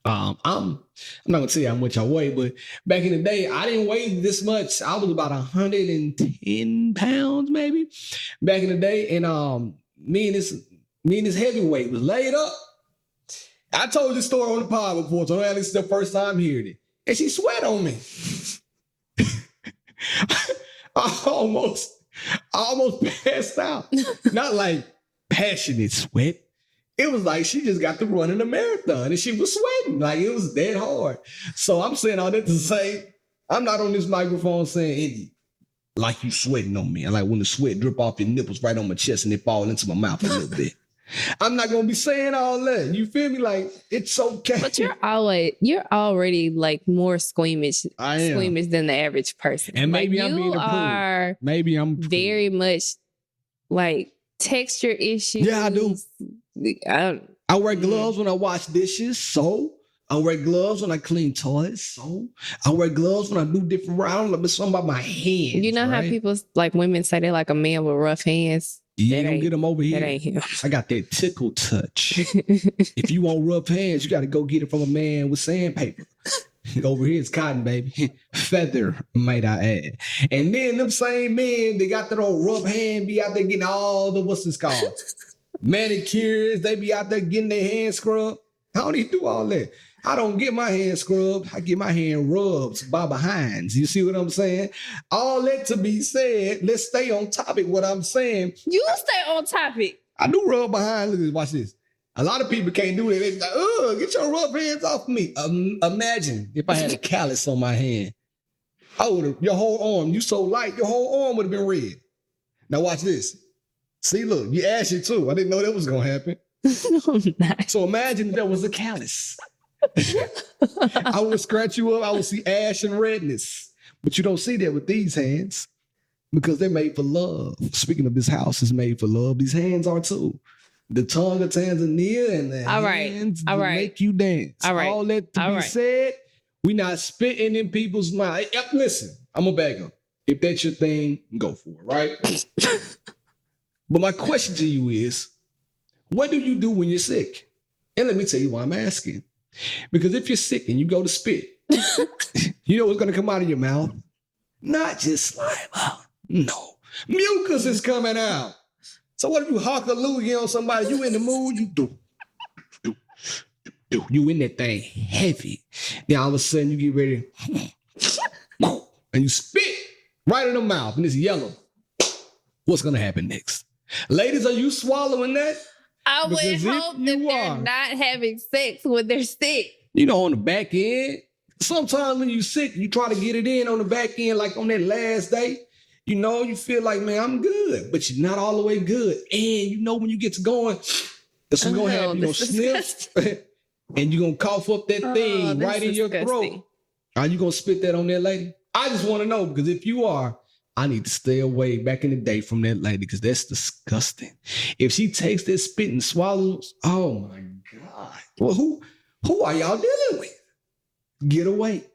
I'm not gonna tell you how much I weigh, but back in the day, I didn't weigh this much. I was about 110 pounds, maybe, back in the day. And me and this heavyweight was laid up. I told this story on the pod before, so this is the first time hearing it. And she sweat on me. I almost passed out. Not like passionate sweat. It was like she just got to running a marathon and she was sweating. Like it was dead hard. So I'm saying all that to say, I'm not on this microphone saying, Indy, like you sweating on me. And like when the sweat drip off your nipples right on my chest and it fall into my mouth a little bit. I'm not gonna be saying all that. You feel me? Like it's okay. But you're already like more squeamish than the average person. And maybe like, I'm being approved. Maybe I'm very much like texture issues. Yeah, I do. I wear gloves when I wash dishes, so I wear gloves when I clean toilets, so I wear gloves when I do different rounds. Like something about my hands. You know how people like women say they're like a man with rough hands? You ain't gonna get them over here. That ain't him. I got that tickle touch. If you want rough hands, you got to go get it from a man with sandpaper. Over here, it's cotton, baby. Feather, might I add. And then them same men, they got that old rough hand, be out there getting all the, what's this called? Manicures, they be out there getting their hands scrubbed. How do you do all that? I don't get my hand scrubbed. I get my hand rubbed by behinds. You see what I'm saying? All that to be said, let's stay on topic. What I'm saying. You stay on topic. I do rub behind. Look at this. Watch this. A lot of people can't do that. They be like, oh, get your rough hands off me. Imagine if I had a callus on my hand. I would have, your whole arm, you so light, your whole arm would have been red. Now watch this. See, look, you ashy too. I didn't know that was going to happen. No, not. So imagine there was a callus. I would scratch you up. I would see ash and redness. But you don't see that with these hands because they're made for love. Speaking of, this house is made for love. These hands are too. The tongue of Tanzania and the hands make you dance. All that to be said, we not spitting in people's mouth. Listen, I'm a beggar. If that's your thing, go for it, right? But my question to you is, what do you do when you're sick? And let me tell you why I'm asking. Because if you're sick and you go to spit, you know what's going to come out of your mouth? Not just saliva. No. Mucus is coming out. So what if you hallelujah on somebody? You in the mood, you do. You in that thing heavy. Then all of a sudden you get ready and you spit right in the mouth and it's yellow. What's going to happen next? Ladies, are you swallowing that? I would hope that they're not having sex when they're sick. You know, on the back end, sometimes when you're sick, you try to get it in on the back end, like on that last day. You know, you feel like, man, I'm good, but you're not all the way good. And you know, when you get to going, that's what's going to happen. You're going to sniff and you're going to cough up that thing right in your throat. Are you going to spit that on that lady? I just want to know, because if you are, I need to stay away back in the day from that lady because that's disgusting. If she takes that spit and swallows, oh my God. Well, who are y'all dealing with? Get away.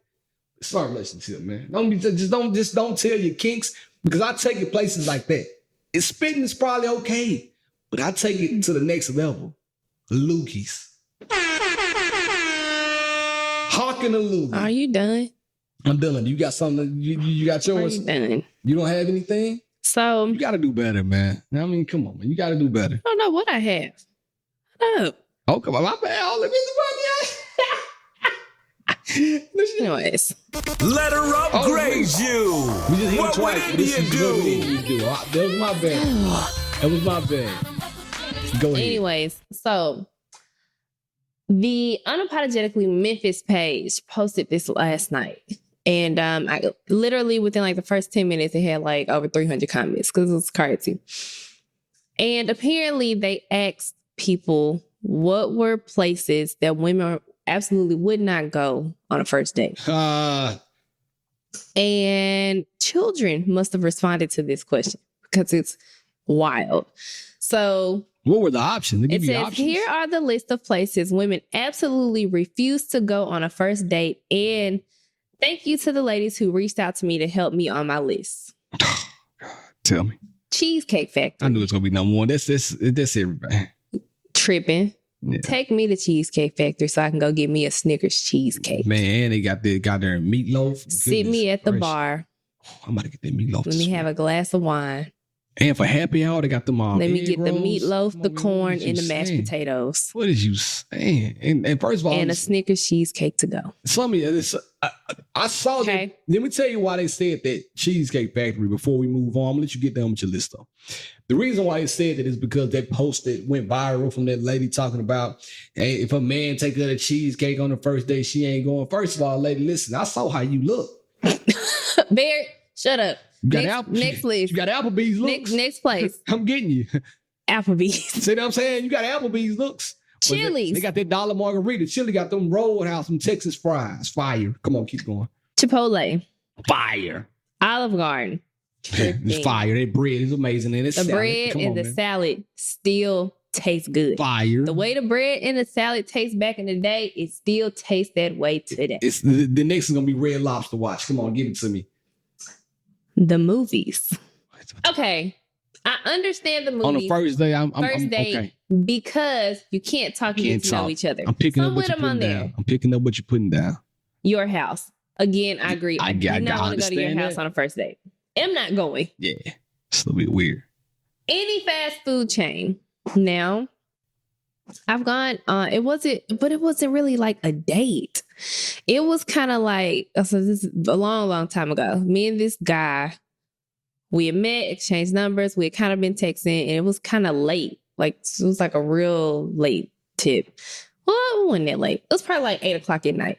Start a relationship, man. Don't tell your kinks, because I take it places like that. It's spitting is probably okay, but I take it to the next level. Loogies. Hawking a loogie. Are you done? I'm done. You got something? You got yours? Are you done? You don't have anything? So you got to do better, man. I mean, come on, man. You got to do better. I don't know what I have. Shut up. Oh, come on. My bad. Oh, let me Anyways. Let her upgrade you. We just hit what twice. would India do? That was my bad. That was my bad. Go ahead. Anyways, so the Unapologetically Memphis page posted this last night. And I literally within like the first 10 minutes, it had like over 300 comments because it was crazy. And apparently they asked people what were places that women absolutely would not go on a first date. And children must have responded to this question because it's wild. So what were the options? It says, here are the list of places women absolutely refuse to go on a first date. And thank you to the ladies who reached out to me to help me on my list. Tell me. Cheesecake Factory. I knew it was going to be number one. That's everybody. Tripping. Take me to Cheesecake Factory so I can go get me a Snickers cheesecake. Man, and they got their meatloaf. Sit me at the bar. I'm about to get that meatloaf. Let me have a glass of wine. And for happy hour, they got them all. Let me get the meatloaf, the corn, and the mashed potatoes. What is you saying? And first of all, and a Snickers cheesecake to go. Some of you, I saw that. Let me tell you why they said that Cheesecake Factory before we move on. I'm gonna let you get down with your list though. The reason why they said that is because that post that went viral from that lady talking about, hey, if a man take her to cheesecake on the first day, she ain't going. First of all, lady, listen, I saw how you look. Bear, shut up. Next list. You got Applebee's looks. Next place. I'm getting you. Applebee's. See what I'm saying? You got Applebee's looks. Chili's. They got that dollar margarita. Chili got them Roadhouse, some Texas fries. Fire. Come on, keep going. Chipotle. Fire. Olive Garden. It's fire. That bread is amazing. And the bread and the salad still tastes good. Fire. The way the bread and the salad tastes back in the day, it still tastes that way today. It's the next is gonna be Red Lobster. Watch. Come on, give it to me. The movies. Okay. I understand the movies. On the first day, I'm okay. Because you can't talk and get to know each other. I'm picking up what you're putting down. I'm picking up what you're putting down. Your house. Again, I agree. I do not want to go to your house on a first date. I'm not going. Yeah. It's a little bit weird. Any fast food chain. Now, I've gone it wasn't really like a date. It was kind of like, so this is a long time ago. Me and this guy, we had met, exchanged numbers. We had kind of been texting, and it was kind of late. Like, it was like a real late tip. Well, it wasn't that late. It was probably like 8:00 at night.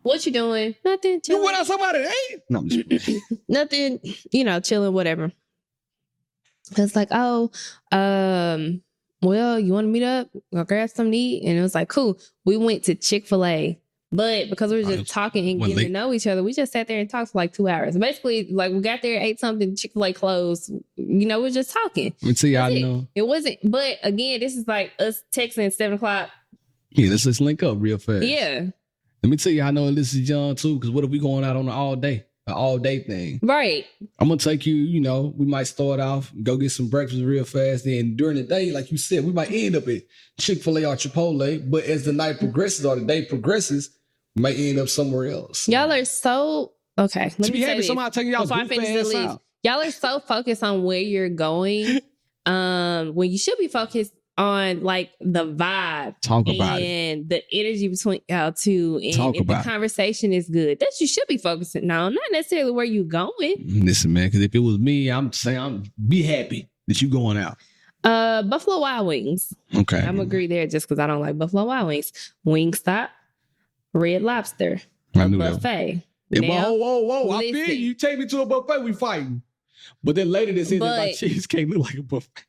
What you doing? Nothing. Chilling. You went out somebody at 8? No, I'm just nothing, chilling, whatever. It's like, well, you want to meet up? I'll grab something to eat. And it was like, cool. We went to Chick-fil-A. But because we were just talking and getting to know each other, we just sat there and talked for like 2 hours. Basically, like we got there, ate something, Chick-fil-A closed. We were just talking. Let's see, I know. It wasn't, but again, this is like us texting at 7:00. Yeah, let's link up real fast. Yeah. Let me tell you, I know this is young too, because what if we going out on an all day thing? Right. I'm going to take you, we might start off, go get some breakfast real fast. Then during the day, like you said, we might end up at Chick-fil-A or Chipotle. But as the night progresses or the day progresses, we might end up somewhere else. Y'all are so, okay. To be happy somebody taking y'all before I finish the list. Out. Y'all are so focused on where you're going when you should be focused on like the vibe. Talk about it. And the energy between y'all two. And if the conversation is good, that you should be focusing on, not necessarily where you going. Listen, man, because if it was me, I'm saying I'm be happy that you going out. Buffalo Wild Wings. Okay. I'm agree there just because I don't like Buffalo Wild Wings. Wingstop, Red Lobster, a buffet. Yeah, whoa. I feel you. Take me to a buffet, we fighting. But then later they said that my cheesecake look like a buffet.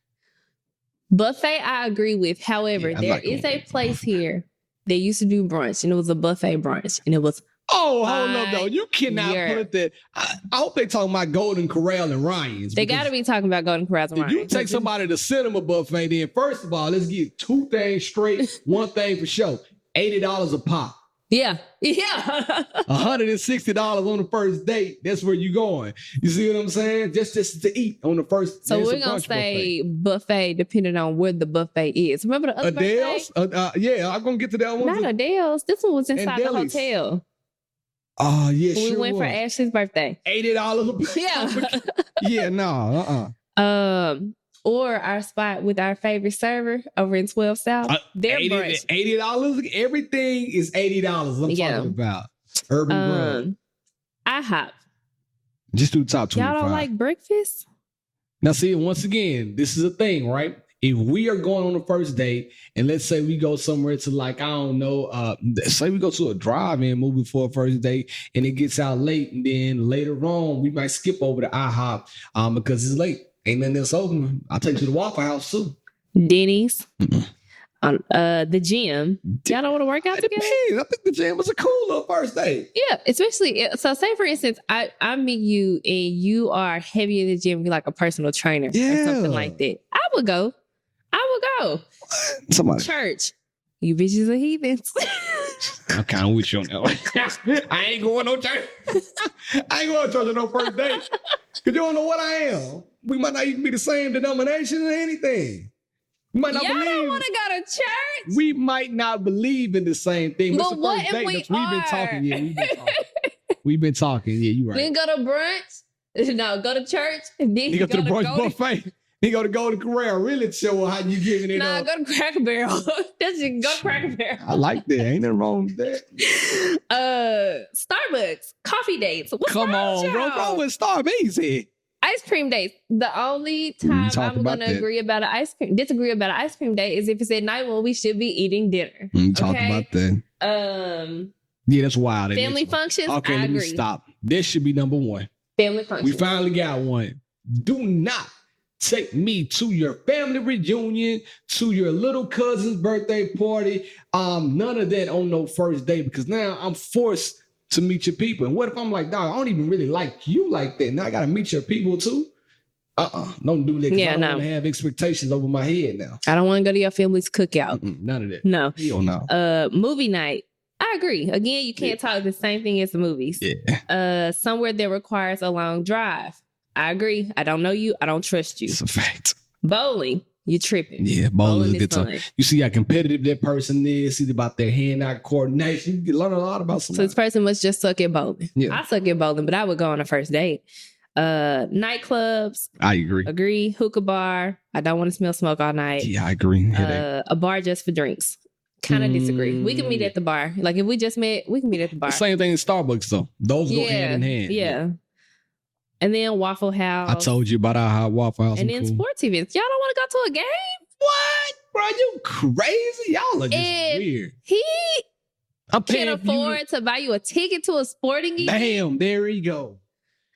Buffet, I agree with. However, there is a place here that used to do brunch, and it was a buffet brunch, and it was hold up, though. You cannot put that. I hope they talking about Golden Corral and Ryan's. They got to be talking about Golden Corral and Ryan's. If you take somebody to cinema buffet, then first of all, let's get 2 things straight. One thing for sure: $80 a pop. Yeah. $160 on the first date. That's where you going. You see what I'm saying? Just to eat on the first. So we're gonna say buffet, depending on where the buffet is. Remember the other Adele's? Yeah, I'm gonna get to that one. Not Adele's. This one was inside the hotel. Oh yeah, we went for Ashley's birthday. $80. Yeah. Yeah, no. Or our spot with our favorite server over in 12 South. Their brunch. $80. Everything is $80. I'm talking about urban brunch. IHOP. Just do the top 25. Y'all don't like breakfast? Now, see, once again, this is a thing, right? If we are going on a first date, and let's say we go somewhere to like, I don't know, say we go to a drive-in movie for a first date, and it gets out late, and then later on, we might skip over to IHOP because it's late. Ain't nothing else open. I'll take you to the Waffle House too. Denny's. The gym. Y'all don't want to work out together? I think the gym was a cool little first date. Yeah, especially, so say for instance, I meet you and you are heavy in the gym, you're like a personal trainer or something like that. I would go. Somebody. Church. You bitches are heathens. I'm kind of with you on that one. I ain't going no church. I ain't going to church on no first date. Because you don't know what I am. We might not even be the same denomination or anything. We might not Y'all believe. don't want to go to church? We might not believe in the same thing. But it's the what first if date. we We've been are? talking. Yeah, we've been talking. We've been talking. Yeah, you right. Then go to brunch. No, go to church. And then He go to the brunch Golden- buffet. He go to Golden Corral. Really show how you giving it up. Go to Cracker Barrel. That's just go to Cracker Barrel. I like that. Ain't nothing wrong with that. Starbucks, coffee dates. What's Come wrong on, with bro. y'all? Wrong with Starbucks here. Ice cream dates. The only time talked I'm about going to that. disagree about an ice cream date is if it's at night when we should be eating dinner. Talked about that. Yeah, that's wild. That Family next one. functions. Okay, I let me agree. stop. This should be number one. Family We functions. finally got one. Do not take me to your family reunion, to your little cousin's birthday party. None of that on no first date, because now I'm forced to meet your people. And what if I'm like, dog, I don't even really like you like that. Now I gotta meet your people too. Don't do that. Yeah, I don't no. want to have expectations over my head now. I don't want to go to your family's cookout. None of that. No. Hell no. Movie night. I agree. Again, you can't talk the same thing as the movies. Yeah, Somewhere that requires a long drive. I agree. I don't know you. I don't trust you. it's a fact. Bowling. You tripping. Yeah, bowling is a is good time. fun. You see how competitive that person is. See about their hand-eye coordination. You can learn a lot about So somebody. this person must just suck at bowling. Yeah. I suck at bowling, but I would go on a first date. Nightclubs. I agree. Agree. Hookah bar. I don't want to smell smoke all night. Yeah, I agree. Headache. A bar just for drinks. Kind of disagree. We can meet at the bar. Like if we just met, we can meet at the bar. Same thing in Starbucks though. Those go hand in hand. Yeah. And then Waffle House. I told you about our hot Waffle House. And then cool. sports events. Y'all don't want to go to a game? What? Bro, you crazy? Y'all are just And weird. He I'm can paying for you. afford to buy you a ticket to a sporting event. Damn, there you go.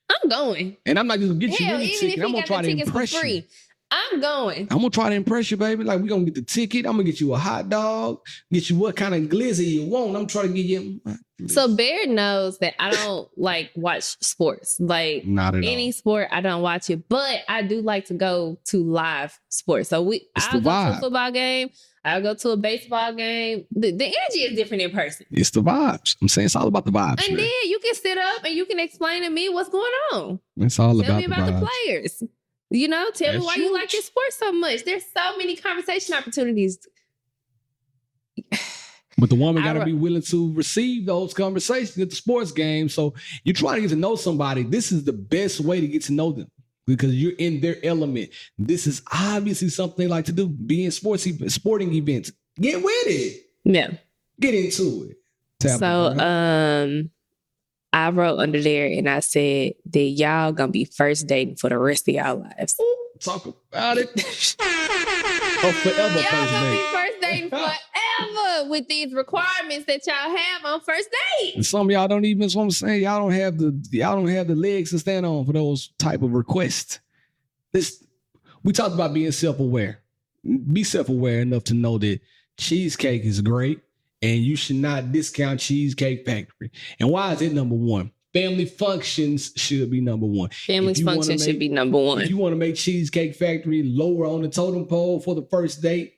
I'm going. And I'm not just gonna get you Hell, any even ticket. if I'm he gonna got try the to tickets for impress you. free, I'm going. I'm gonna try to impress you, baby. Like, we're gonna get the ticket. I'm gonna get you a hot dog, get you what kind of glizzy you want. I'm trying to get you. So Bear knows that I don't like watch sports. Like Not at any all. sport, I don't watch it. But I do like to go to live sports. So It's I'll the go to a vibe. football game. I'll go to a baseball game. The energy is different in person. It's the vibes. I'm saying it's all about the vibes. And man. then you can sit up and you can explain to me what's going on. It's all Tell about me the about the vibes. players. You know, tell me That's why you like huge. this sport so much. There's so many conversation opportunities. But the woman I got to ro- be willing to receive those conversations at the sports game. So you're trying to get to know somebody. This is the best way to get to know them because you're in their element. This is obviously something they like to do. Be in sporting events. Get with it. Yeah. Get into it. Tap So it, bro. I wrote under there and I said that y'all gonna be first dating for the rest of y'all lives. Talk about it. Oh, forever Y'all first gonna date. be first dating forever with these requirements that y'all have on first date. And some of y'all don't even. That's what I'm saying. Y'all don't have the legs to stand on for those type of requests. We talked about being self-aware. Be self-aware enough to know that cheesecake is great, and you should not discount Cheesecake Factory. And why is it number one? Family functions should be number one. Family If you wanna function should make- be number one. If you want to make Cheesecake Factory lower on the totem pole for the first date,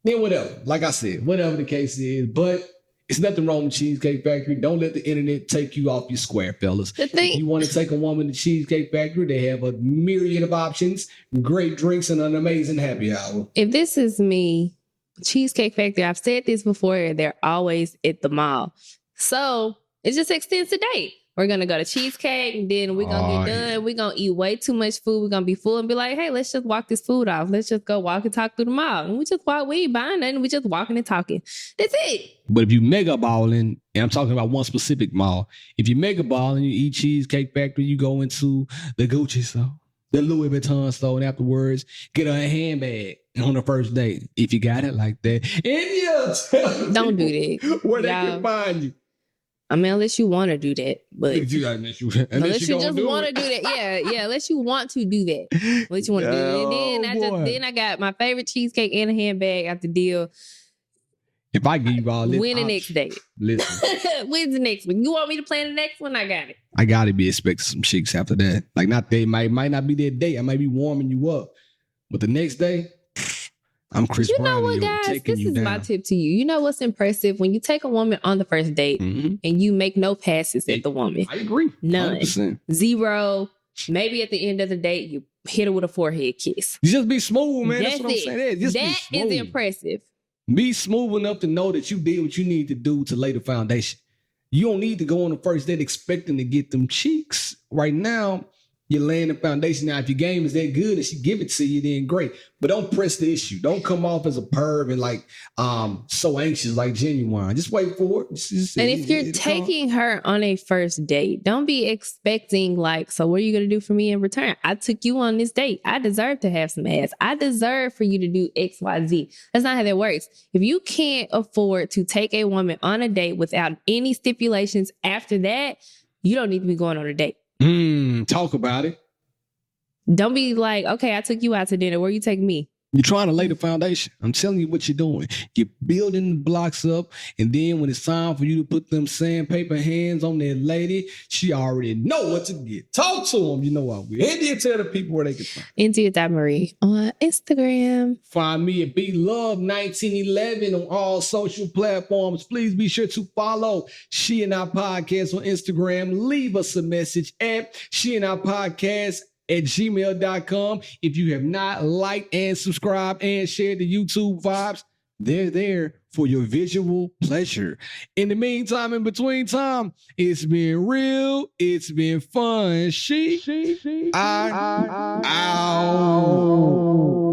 then whatever. Like I said, whatever the case is. But it's nothing wrong with Cheesecake Factory. Don't let the internet take you off your square, fellas. The thing- If you want to take a woman to Cheesecake Factory, they have a myriad of options, great drinks, and an amazing happy hour. If this is me, Cheesecake Factory, I've said this before, they're always at the mall. So it just extends the date. We're going to go to Cheesecake, and then we're going to get done. Yeah. We're going to eat way too much food. We're going to be full and be like, hey, let's just walk this food off. Let's just go walk and talk through the mall. And we just walk, we ain't buying nothing. We just walking and talking. That's it. But if you mega balling, and I'm talking about one specific mall, if you mega balling, you eat Cheesecake Factory, you go into the Gucci store, the Louis Vuitton store, and afterwards get a handbag on the first date. If you got it like that, and yeah, Don't do that. where they Y'all- can find you. I mean, unless you want to do that. But Unless you unless you gonna just do want to it. do that. Yeah. Unless you want to do that. Unless you want to do it. And then Oh, boy. then I got my favorite cheesecake and a handbag out the deal. If I give you all this, When the next date? listen, When's the next one? You want me to plan the next one? I got it. I gotta be expecting some chicks after that. Like, not they might not be that day. I might be warming you up, but the next day, I'm Chris You Brown. know and what, you're guys? taking This you is down. my tip to you. You know what's impressive? When you take a woman on the first date Mhm. and you make no passes at the woman. I agree. None. 100%. 0, Maybe at the end of the date, you hit her with a forehead kiss. You just be smooth, man. That's what I'm it. saying. Just That is impressive. Be smooth enough to know that you did what you need to do to lay the foundation. You don't need to go on the first date expecting to get them cheeks. Right now, you're laying the foundation. Now, if your game is that good and she give it to you, then great. But don't press the issue. Don't come off as a perv and like so anxious like Genuine. Just wait for it. And if you're taking her on a first date, don't be expecting like, so what are you going to do for me in return? I took you on this date. I deserve to have some ass. I deserve for you to do X, Y, Z. That's not how that works. If you can't afford to take a woman on a date without any stipulations after that, you don't need to be going on a date. Talk about it. Don't be like, okay, I took you out to dinner. Where you take me? You're trying to lay the foundation. I'm telling you what you're doing. You're building the blocks up, and then when it's time for you to put them sandpaper hands on that lady, she already know what to get. Talk to them. You know what we India tell the people where they can find. India.Marie on Instagram. Find me at BeLove1911 on all social platforms. Please be sure to follow She and I Podcast on Instagram. Leave us a message at She and I Podcast at gmail.com. If you have not liked and subscribed and shared the YouTube vibes, they're there for your visual pleasure. In the meantime, in between time, it's been real. It's been fun. I out.